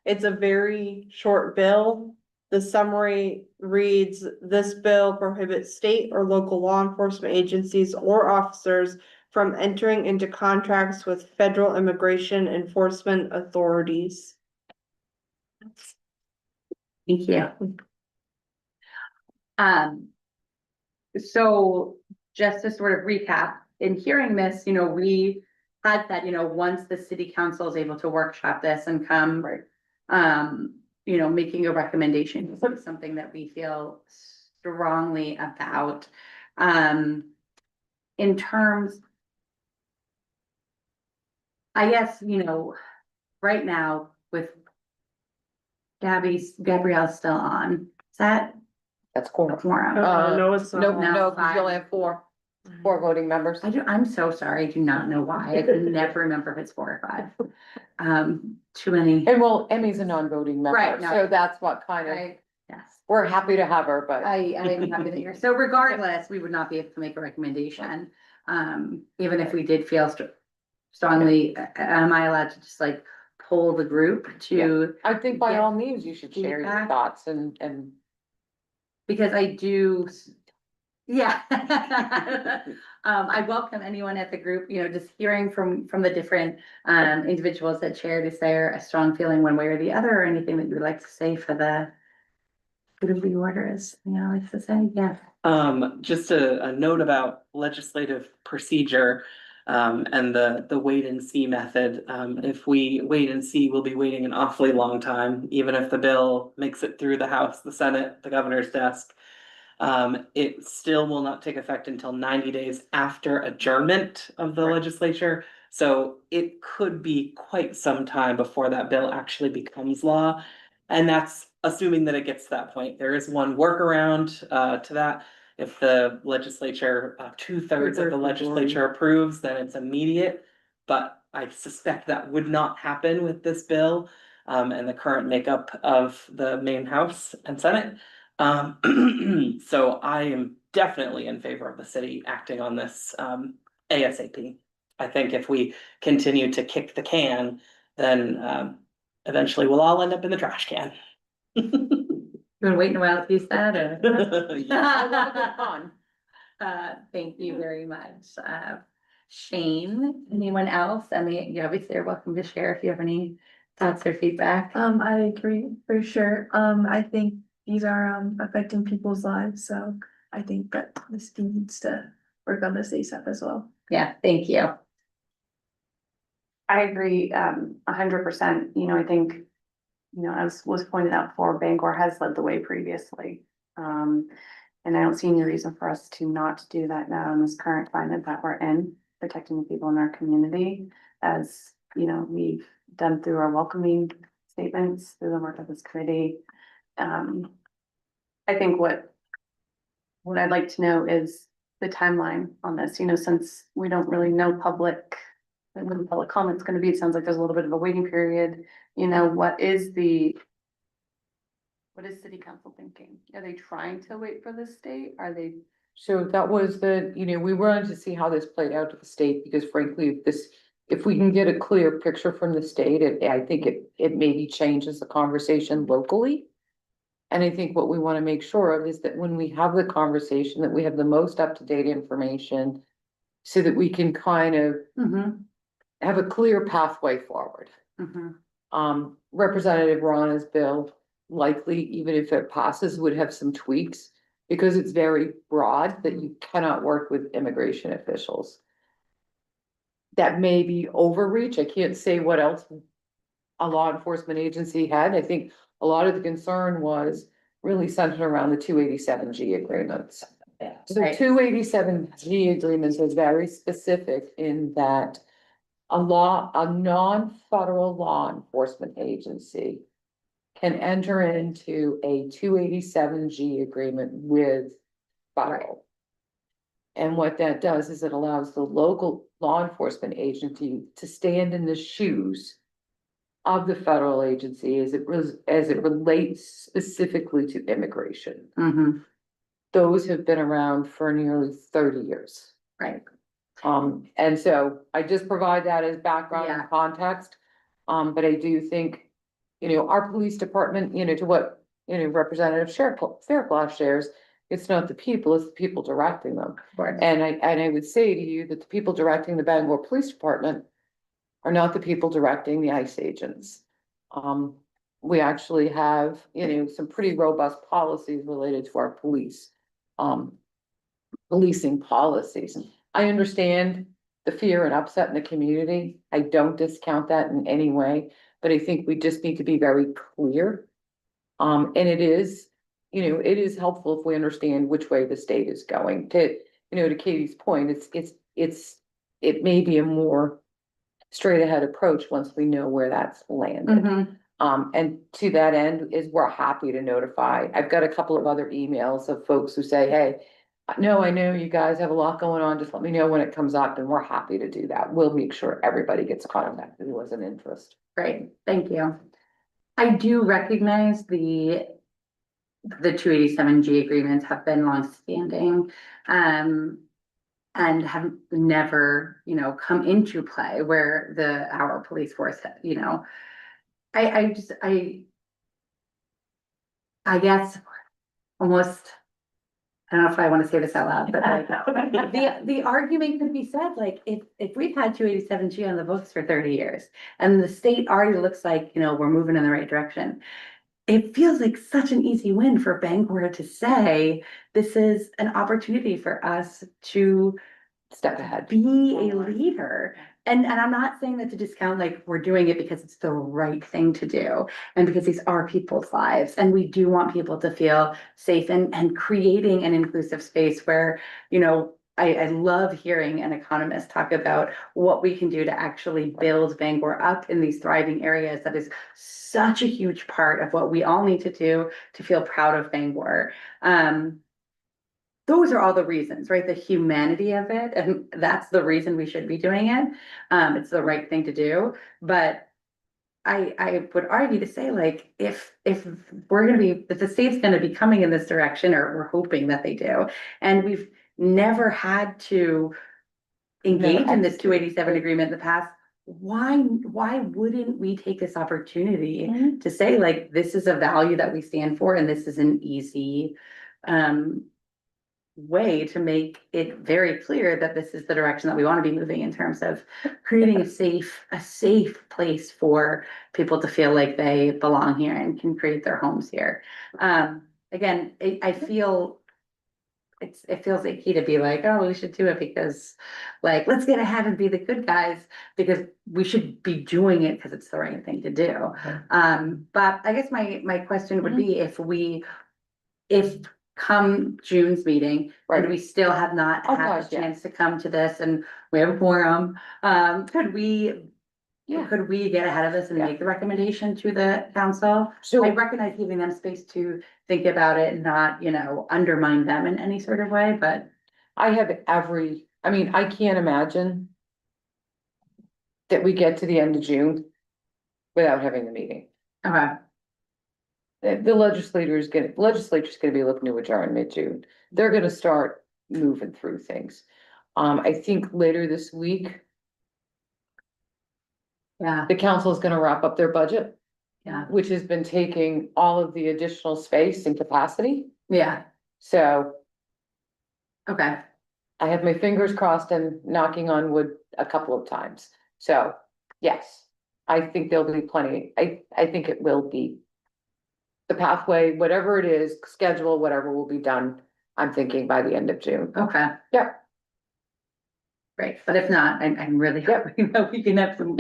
It's a very short bill. The summary reads, this bill prohibits state or local law enforcement agencies or officers from entering into contracts with federal immigration enforcement authorities. Thank you. So just to sort of recap, in hearing this, we had that, once the city council is able to workshop this and come, making a recommendation, is something that we feel strongly about. In terms, I guess, right now with Gabrielle's still on, is that That's cool. quorum? No, it's No, not. no, because you only have four voting members. I'm so sorry, I do not know why, I can never remember if it's 4 or 5. Too many. And well, Emmy's a non-voting member, Right, no. so that's what kind of, Right, yes, we're happy to have her, but. I'm happy that you're, so regardless, we would not be able to make a recommendation. Even if we did feel strongly, am I allowed to just like poll the group to? I think by Get all means, you should share your feedback. thoughts and. Because I do, yeah. I welcome anyone at the group, just hearing from the different individuals that shared, is there a strong feeling one way or the other, or anything that you would like to say for the good of the order, as I like to say, yeah. Just a note about legislative procedure, and the wait and see method. If we wait and see, we'll be waiting an awfully long time, even if the bill makes it through the House, the Senate, the governor's desk. It still will not take effect until 90 days after adjournment of the Right. legislature. So it could be quite some time before that bill actually becomes law. And that's assuming that it gets to that point. There is one workaround to that. If the legislature, 2/3 of the legislature approves, then it's immediate. But I suspect that would not happen with this bill, and the current makeup of the main House and Senate. So I am definitely in favor of the city acting on this ASAP. I think if we continue to kick the can, then eventually we'll all end up in the trash can. You wanna wait a while to use that, or? I love a good pun. Thank you very much. Shane, anyone else? I mean, you obviously are welcome to share if you have any thoughts or feedback. I agree, for sure. I think these are, affecting people's lives, so I think that this team needs to work on this ASAP as well. Yeah, thank you. I agree, 100%, I think, as was pointed out before, Bangor has led the way previously. And I don't see any reason for us to not do that now in this current climate that we're in, protecting the people in our community. As, we've done through our welcoming statements, through the work of this committee. I think what I'd like to know is the timeline on this, since we don't really know when the public comment's gonna be, it sounds like there's a little bit of a waiting period. What is city council thinking? Are they trying to wait for the state? Are they? So that was we wanted to see how this played out to the state, because frankly, if we can get a clear picture from the state, I think it maybe changes the conversation locally. And I think what we want to make sure of is that when we have the conversation, that we have the most up-to-date information, so that we can kind of have a clear pathway forward. Representative Rana's bill, likely, even if it passes, would have some tweaks, because it's very broad that you cannot work with immigration officials. That may be overreach. I can't say what else a law enforcement agency had. I think a lot of the concern was really centered around the 287G agreements. So Right. 287G agreements is very specific in that a non-federal law enforcement agency can enter into a 287G agreement with federal. And what that does is it allows the local law enforcement agency to stand in the shoes of the federal agency as it relates specifically to immigration. Those have been around for nearly 30 years. Right. And so I just provide that as background Yeah. and context. But I do think, our police department, to what, Representative Fairclough shares, it's not the people, it's the people directing them. Of course. And I would say to you that the people directing the Bangor Police Department are not the people directing the ICE agents. We actually have, some pretty robust policies related to our police, policing policies. I understand the fear and upset in the community. I don't discount that in any way, but I think we just need to be very clear. And it is, it is helpful if we understand which way the state is going. To Katie's point, it may be a more straight ahead approach once we know where that's landed. Mhm. And to that end is we're happy to notify. I've got a couple of other emails of folks who say, hey, no, I know you guys have a lot going on. Just let me know when it comes up, and we're happy to do that. We'll make sure everybody gets contacted who has an interest. Great, thank you. I do recognize the 287G agreements have been longstanding, and have never, come into play where our police force, I guess almost, I don't know if I want to say this out loud, but like, the argument could be said, like, if we've had 287G on the books for 30 years and the state already looks like, we're moving in the right direction, it feels like such an easy win for Bangor to say, this is an opportunity for us to Step ahead. be a leader. And I'm not saying that to discount, like, we're doing it because it's the right thing to do and because these are people's lives. And we do want people to feel safe and creating an inclusive space where, I love hearing an economist talk about what we can do to actually build Bangor up in these thriving areas. That is such a huge part of what we all need to do to feel proud of Bangor. Those are all the reasons, right? The humanity of it, and that's the reason we should be doing it. It's the right thing to do, but I would argue to say, like, if the state's gonna be coming in this direction, or we're hoping that they do, and we've never had to engage in this 287 agreement in the past, why wouldn't we take this opportunity to say, like, this is a value that we stand for, and this is an easy way to make it very clear that this is the direction that we want to be moving in terms of creating a safe place for people to feel like they belong here and can create their homes here. Again, I feel it feels icky to be like, oh, we should do it because, like, let's get ahead and be the good guys, because we should be doing it because it's the right thing to do. But I guess my question would be, if come June's meeting, and we still have not Oh, had a gosh, yeah. chance to come to this, and we have a quorum, could we get ahead of this and Yeah. make the recommendation to the council? So I recognize giving them space to think about it and not, undermine them in any sort of way, but. I can't imagine that we get to the end of June without having the meeting. Okay, The legislature's gonna be looking to adjourn mid-June. They're gonna start moving through things. I think later this week, yeah, the council is gonna wrap up their budget, yeah, which has been taking all of the additional space and capacity. yeah, So okay, I have my fingers crossed and knocking on wood a couple of times. So, yes, I think there'll be plenty. I think it will be. The pathway, whatever it is, schedule, whatever will be done, I'm thinking by the end of June. okay. Yeah. Great, but if not, I'm really Yep. hoping that we can have some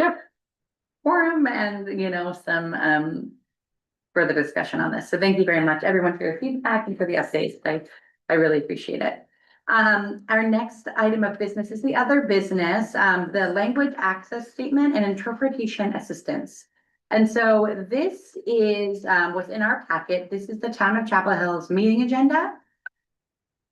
forum and, some further discussion on this. So thank you very much, everyone, for your feedback and for the essays. I really appreciate it. Our next item of business is the other business, the language access statement and interpretation assistance. And so this is within our packet. This is the Town of Chapel Hill's meeting agenda.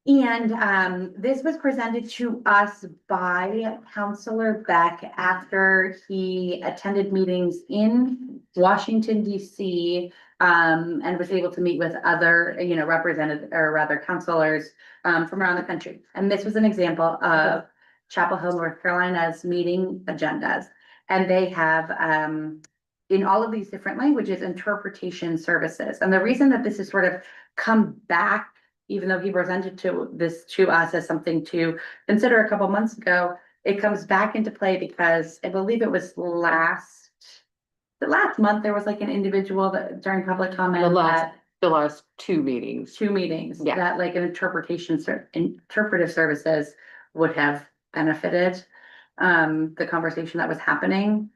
And this was presented to us by Councilor Beck after he attended meetings in Washington, DC, and was able to meet with other, represented, or rather councilors from around the country. And this was an example of Chapel Hill, North Carolina's meeting agendas. And they have in all of these different languages, interpretation services. And the reason that this has sort of come back, even though he presented to us as something to consider a couple months ago, it comes back into play because I believe it was the last month, there was like an individual that during public comment The last two meetings. two meetings, Yeah. that like an interpretive services would have benefited the conversation that was happening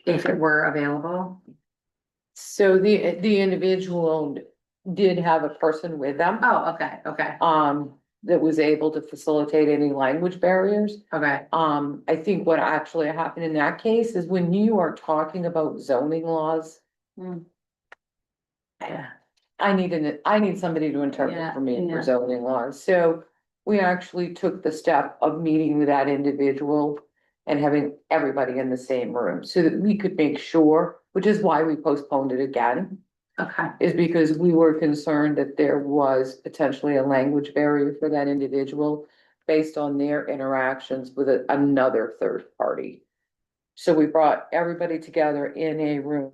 if it were available. So the individual did have a person with them, Oh, okay, that was able to facilitate any language barriers. okay. I think what actually happened in that case is when you are talking about zoning laws. Hmm. Yeah. I need somebody to interpret Yeah, for me yeah. for zoning laws, so we actually took the step of meeting with that individual. And having everybody in the same room so that we could make sure, which is why we postponed it again. Okay, Is because we were concerned that there was potentially a language barrier for that individual based on their interactions with another third party. So we brought everybody together in a room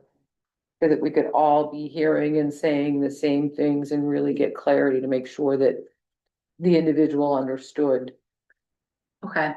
so that we could all be hearing and saying the same things and really get clarity to make sure that the individual understood. okay.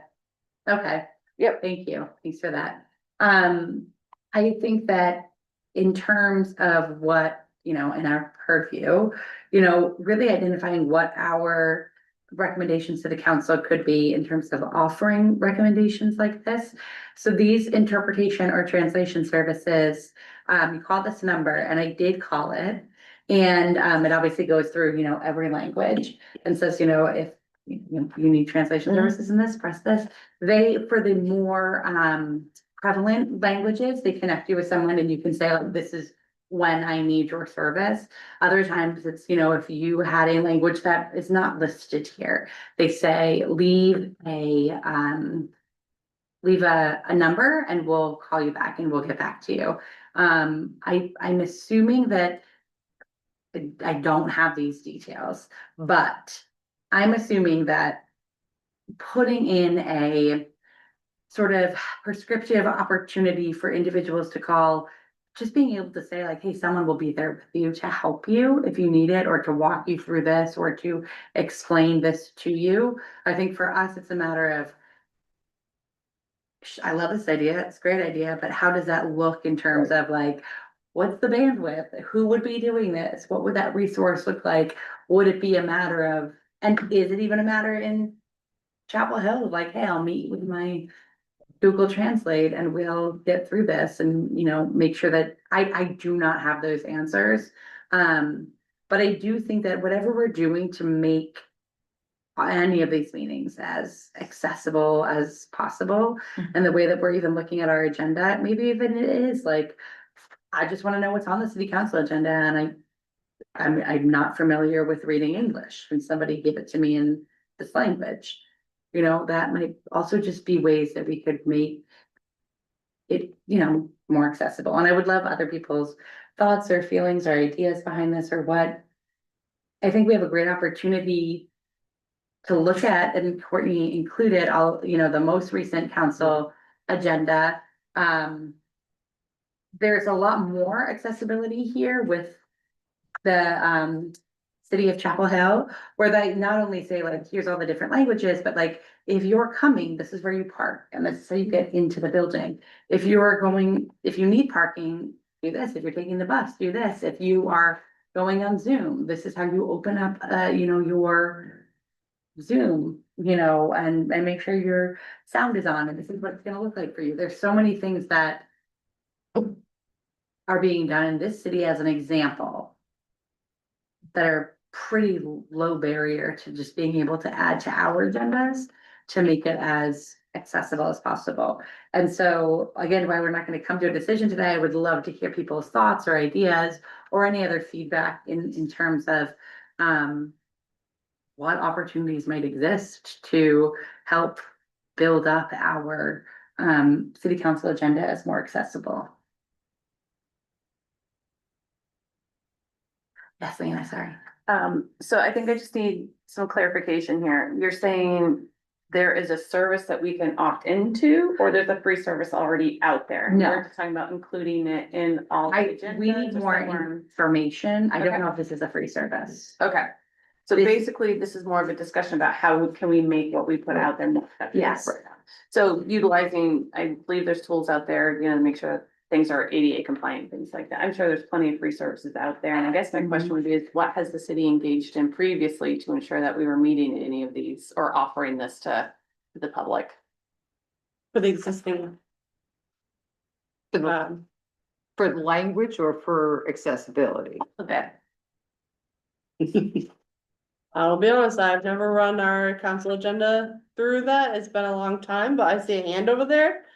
Yep. Thank you. Thanks for that. I think that in terms of what, in our purview, really identifying what our recommendations to the council could be in terms of offering recommendations like this. So these interpretation or translation services, you call this number, and I did call it. And it obviously goes through, every language and says, if you need translation services in this, press this. For the more prevalent languages, they connect you with someone and you can say, like, this is when I need your service. Other times it's, if you had a language that is not listed here, they say, leave a number and we'll call you back and we'll get back to you. I'm assuming that I don't have these details, but I'm assuming that putting in a sort of prescriptive opportunity for individuals to call, just being able to say like, hey, someone will be there with you to help you if you need it, or to walk you through this, or to explain this to you. I think for us, it's a matter of, I love this idea, it's a great idea, but how does that look in terms of like, what's the bandwidth? Who would be doing this? What would that resource look like? Would it be a matter of, and is it even a matter in Chapel Hill, like, hey, I'll meet with my Google Translate and we'll get through this and, make sure that I do not have those answers. But I do think that whatever we're doing to make any of these meetings as accessible as possible, and the way that we're even looking at our agenda, maybe even it is like, I just want to know what's on the city council agenda, and I'm not familiar with reading English. Can somebody give it to me in this language? That might also just be ways that we could make it, more accessible. And I would love other people's thoughts or feelings or ideas behind this, or what. I think we have a great opportunity to look at, and Courtney included all, the most recent council agenda. There's a lot more accessibility here with the city of Chapel Hill, where they not only say like, here's all the different languages, but like, if you're coming, this is where you park and this is how you get into the building. If you need parking, do this. If you're taking the bus, do this. If you are going on Zoom, this is how you open up, your Zoom, and make sure your sound is on, and this is what it's gonna look like for you. There's so many things that are being done in this city as an example that are pretty low barrier to just being able to add to our agendas to make it as accessible as possible. And so again, why we're not going to come to a decision today, I would love to hear people's thoughts or ideas or any other feedback in terms of what opportunities might exist to help build up our city council agenda as more accessible. Yes, Lena, sorry. So I think I just need some clarification here. You're saying there is a service that we can opt into, or there's a free service already out there? No. We're just talking about including it in all the We agendas need or more somewhere? information. I don't Okay. know if this is a free service. Okay, so This- basically, this is more of a discussion about how can we make what we put out there more effective. Yes. So utilizing, I believe there's tools out there, you know, to make sure things are ADA compliant, things like that. I'm sure there's plenty of free services out there, and I guess my question would be is what has the city engaged in previously to ensure that we were meeting any of these or offering this to the public? For the existing, For the- um, for the language or for accessibility? Okay. I'll be honest, I've never run our council agenda through that. It's been a long time, but I see a hand over there.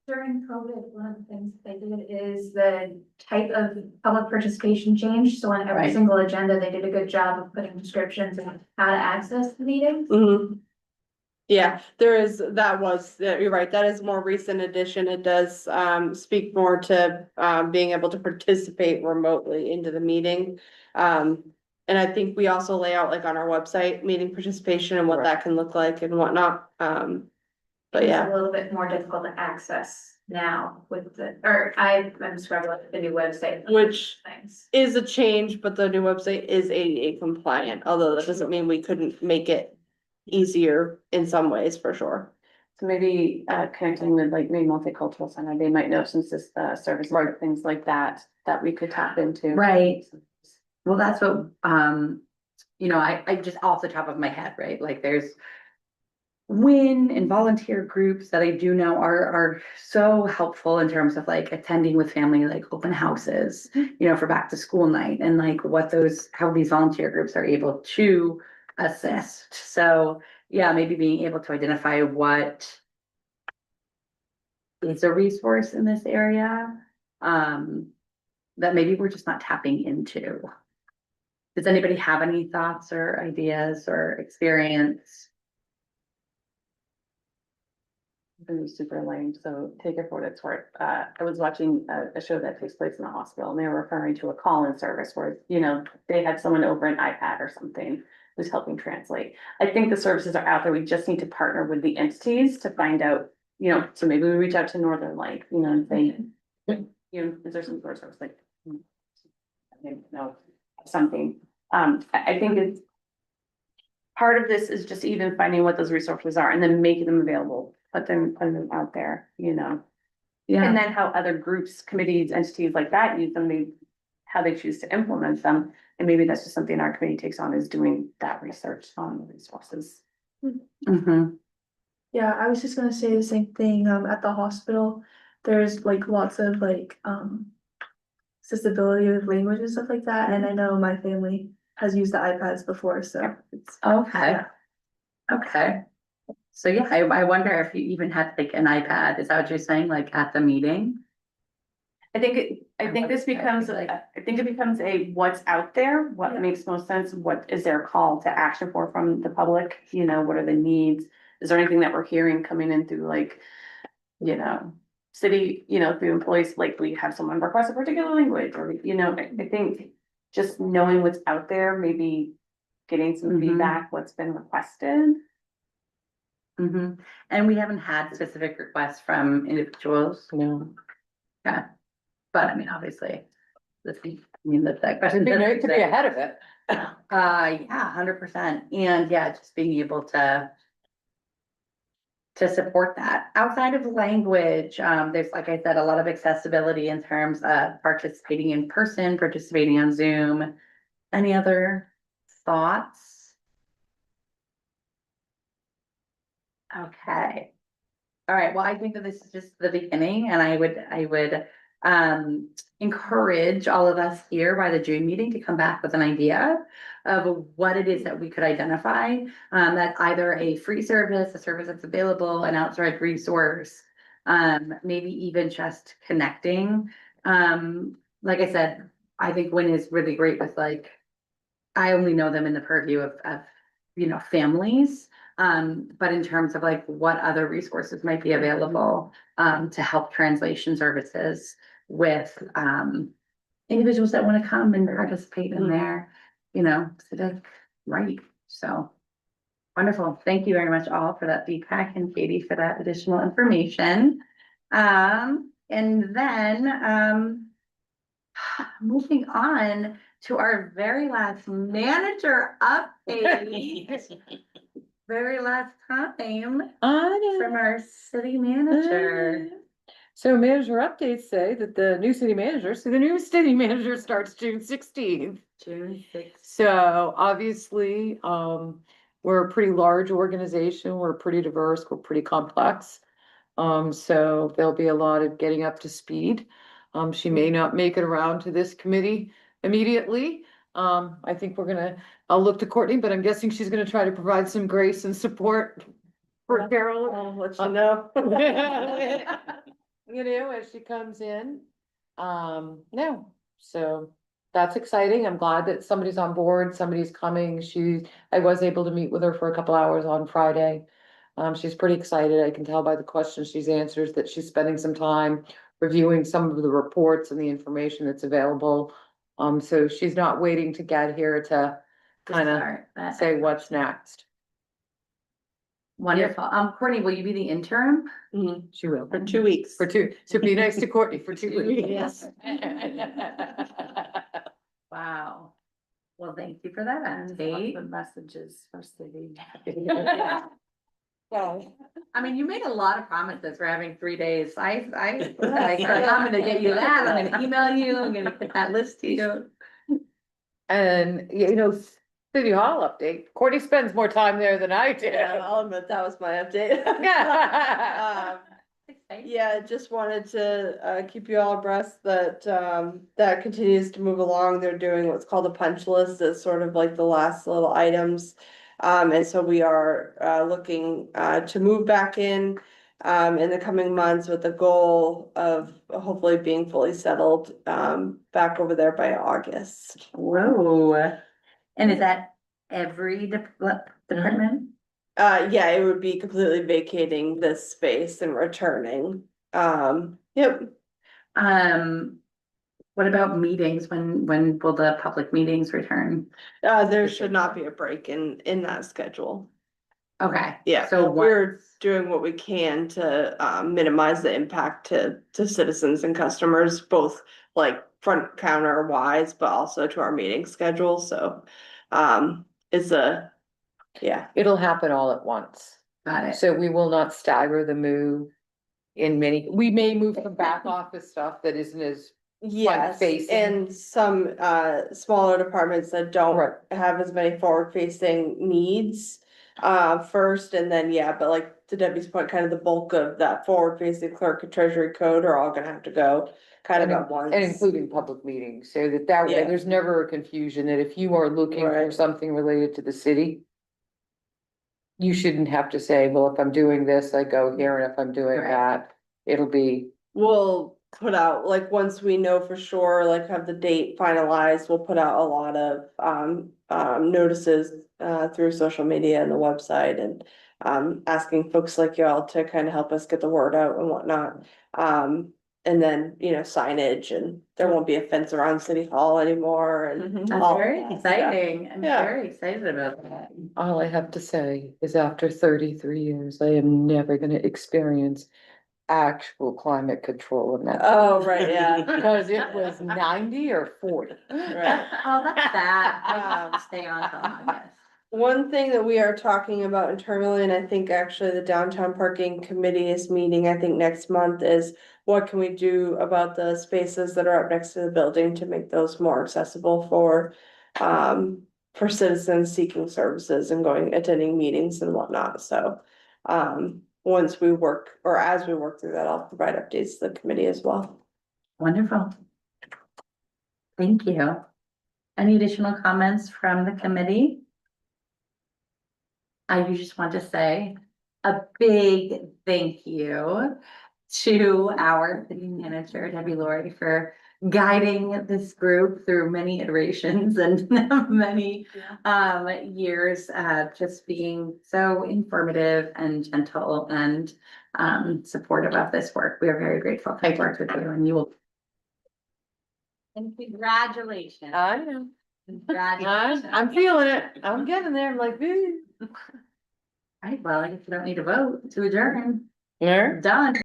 During COVID, one of the things they did is the type of public participation changed, so on every Right. single agenda, they did a good job of putting descriptions on how to access the meetings. Mhm. Yeah, there is, you're right, that is a more recent addition. It does speak more to being able to participate remotely into the meeting. And I think we also lay out like on our website, meeting participation and what that can look like and whatnot. But It's yeah, a little bit more difficult to access now with I'm struggling with the new website. which Things. is a change, but the new website is ADA compliant, although that doesn't mean we couldn't make it easier in some ways, for sure. So maybe connecting with like maybe multicultural center, they might know since this service, or things like that, that we could tap into. Right. Well, that's what, you know, I just off the top of my head, right? Like there's WIN and volunteer groups that I do know are so helpful in terms of like attending with family, like open houses, you know, for back to school night and like how these volunteer groups are able to assist. So yeah, maybe being able to identify what is a resource in this area, that maybe we're just not tapping into. Does anybody have any thoughts or ideas or experience? It was super lame, so take it for what it's worth. I was watching a show that takes place in the hospital and they were referring to a call-in service where, you know, they had someone over an iPad or something who's helping translate. I think the services are out there. We just need to partner with the entities to find out, you know, so maybe we reach out to Northern Light, you know, and say, you know, is there some sort of service like, no, something. I think it's part of this is just even finding what those resources are and then making them available, put them out there, you know. Yeah, And then how other groups, committees, entities like that use them, how they choose to implement them. And maybe that's just something our committee takes on, is doing that research on the resources. mm-hmm, Yeah, I was just gonna say the same thing, at the hospital, there's like lots of like, accessibility with language and stuff like that, and I know my family has used the iPads before, so it's. okay, Yeah. okay. So yeah, I wonder if you even had like an iPad, is that what you're saying, like at the meeting? I think this becomes, Like- I think it becomes a what's out there, what Yeah. makes most sense, what is there a call to action for from the public, you know, what are the needs? Is there anything that we're hearing coming in through like, you know, city, you know, through employees, like we have someone request a particular language, or, you know, I think just knowing what's out there, maybe getting some Mhm. feedback, what's been requested. Mm-hmm, and we haven't had specific requests from individuals, No. but I mean, obviously. That question. It'd be great to be ahead of it. Yeah, 100%, and yeah, just being able to support that. Outside of language, there's, like I said, a lot of accessibility in terms of participating in person, participating on Zoom. Any other thoughts? Okay. All right, well, I think that this is just the beginning, and I would encourage all of us here by the June meeting to come back with an idea of what it is that we could identify, that's either a free service, a service that's available, an outside resource, maybe even just connecting. Like I said, I think Win is really great with like, I only know them in the purview of you know, families. But in terms of like what other resources might be available, to help translation services with, individuals that want to come and participate in their, you know, civic right, so. Wonderful. Thank you very much all for that feedback and Katie for that additional information. And then, moving on to our very last manager update. Very last time from our city manager. So manager updates say that the new city manager starts June 16th. June 6th. So obviously, we're a pretty large organization, we're pretty diverse, we're pretty complex. So there'll be a lot of getting up to speed. She may not make it around to this committee immediately. I think I'll look to Courtney, but I'm guessing she's gonna try to provide some grace and support for Carol. I'll let you know. You know, as she comes in. No, so that's exciting. I'm glad that somebody's on board, somebody's coming. I was able to meet with her for a couple hours on Friday. She's pretty excited. I can tell by the questions she's answers that she's spending some time reviewing some of the reports and the information that's available. So she's not waiting to get here to kind of say what's next. Wonderful. Courtney, will you be the interim? She will. For 2 weeks. So be nice to Courtney for 2 weeks. Yes. Wow. Well, thank you for that And update. the messages for city. I mean, you made a lot of promises for having 3 days. I'm gonna get you that. I'm gonna email you. I'm gonna get that list to you. And, you know, City Hall update, Courtney spends more time there than I do. Yeah, I'll admit that was my update. Yeah, just wanted to keep you all abreast that that continues to move along. They're doing what's called a punch list. It's sort of like the last little items. And so we are looking to move back in the coming months with the goal of hopefully being fully settled back over there by August. Whoa. And is that every department? Yeah, it would be completely vacating this space and returning. Yep. What about meetings? When will the public meetings return? There should not be a break in that schedule. Okay. Yeah, So we're doing what we can to minimize the impact to citizens and customers, both like front counter wise, but also to our meeting schedule. So It'll happen all at once. Got it. So we will not stagger the move we may move some back office stuff that isn't as, yes, facing. and some smaller departments that don't Right. have as many forward facing needs first, and then but like to Debbie's point, kind of the bulk of that forward facing clerk and treasury code are all gonna have to go kind of at once. and including public meetings, so that way, Yeah. there's never a confusion that if you are looking for Right. something related to the city, you shouldn't have to say, well, if I'm doing this, I go here, and if I'm doing Right. that, it'll be. We'll put out, like, once we know for sure, like have the date finalized, we'll put out a lot of notices through social media and the website and asking folks like y'all to kind of help us get the word out and whatnot. And then, signage, and there won't be a fence around City Hall anymore and That's all very that stuff. exciting. I'm Yeah. very excited about that. All I have to say is after 33 years, I am never gonna experience actual climate control in that. Oh, right, yeah. Because it was 90 or 40. Right. Oh, that's sad. I'll stay on till August. One thing that we are talking about internally, and I think actually the downtown parking committee is meeting, I think next month, is what can we do about the spaces that are up next to the building to make those more accessible for citizens seeking services and attending meetings and whatnot, so once we work, or as we work through that, I'll provide updates to the committee as well. Wonderful. Thank you. Any additional comments from the committee? I just want to say a big thank you to our city manager, Debbie Laurie, for guiding this group through many iterations and many years, just being so informative and gentle and supportive of this work. We are very grateful to have worked with you, and you will. And congratulations. I know. Congratulations. I'm feeling it. I'm getting there. I'm like, "Ooh." Right, well, I guess we don't need to vote to adjourn. There. Done.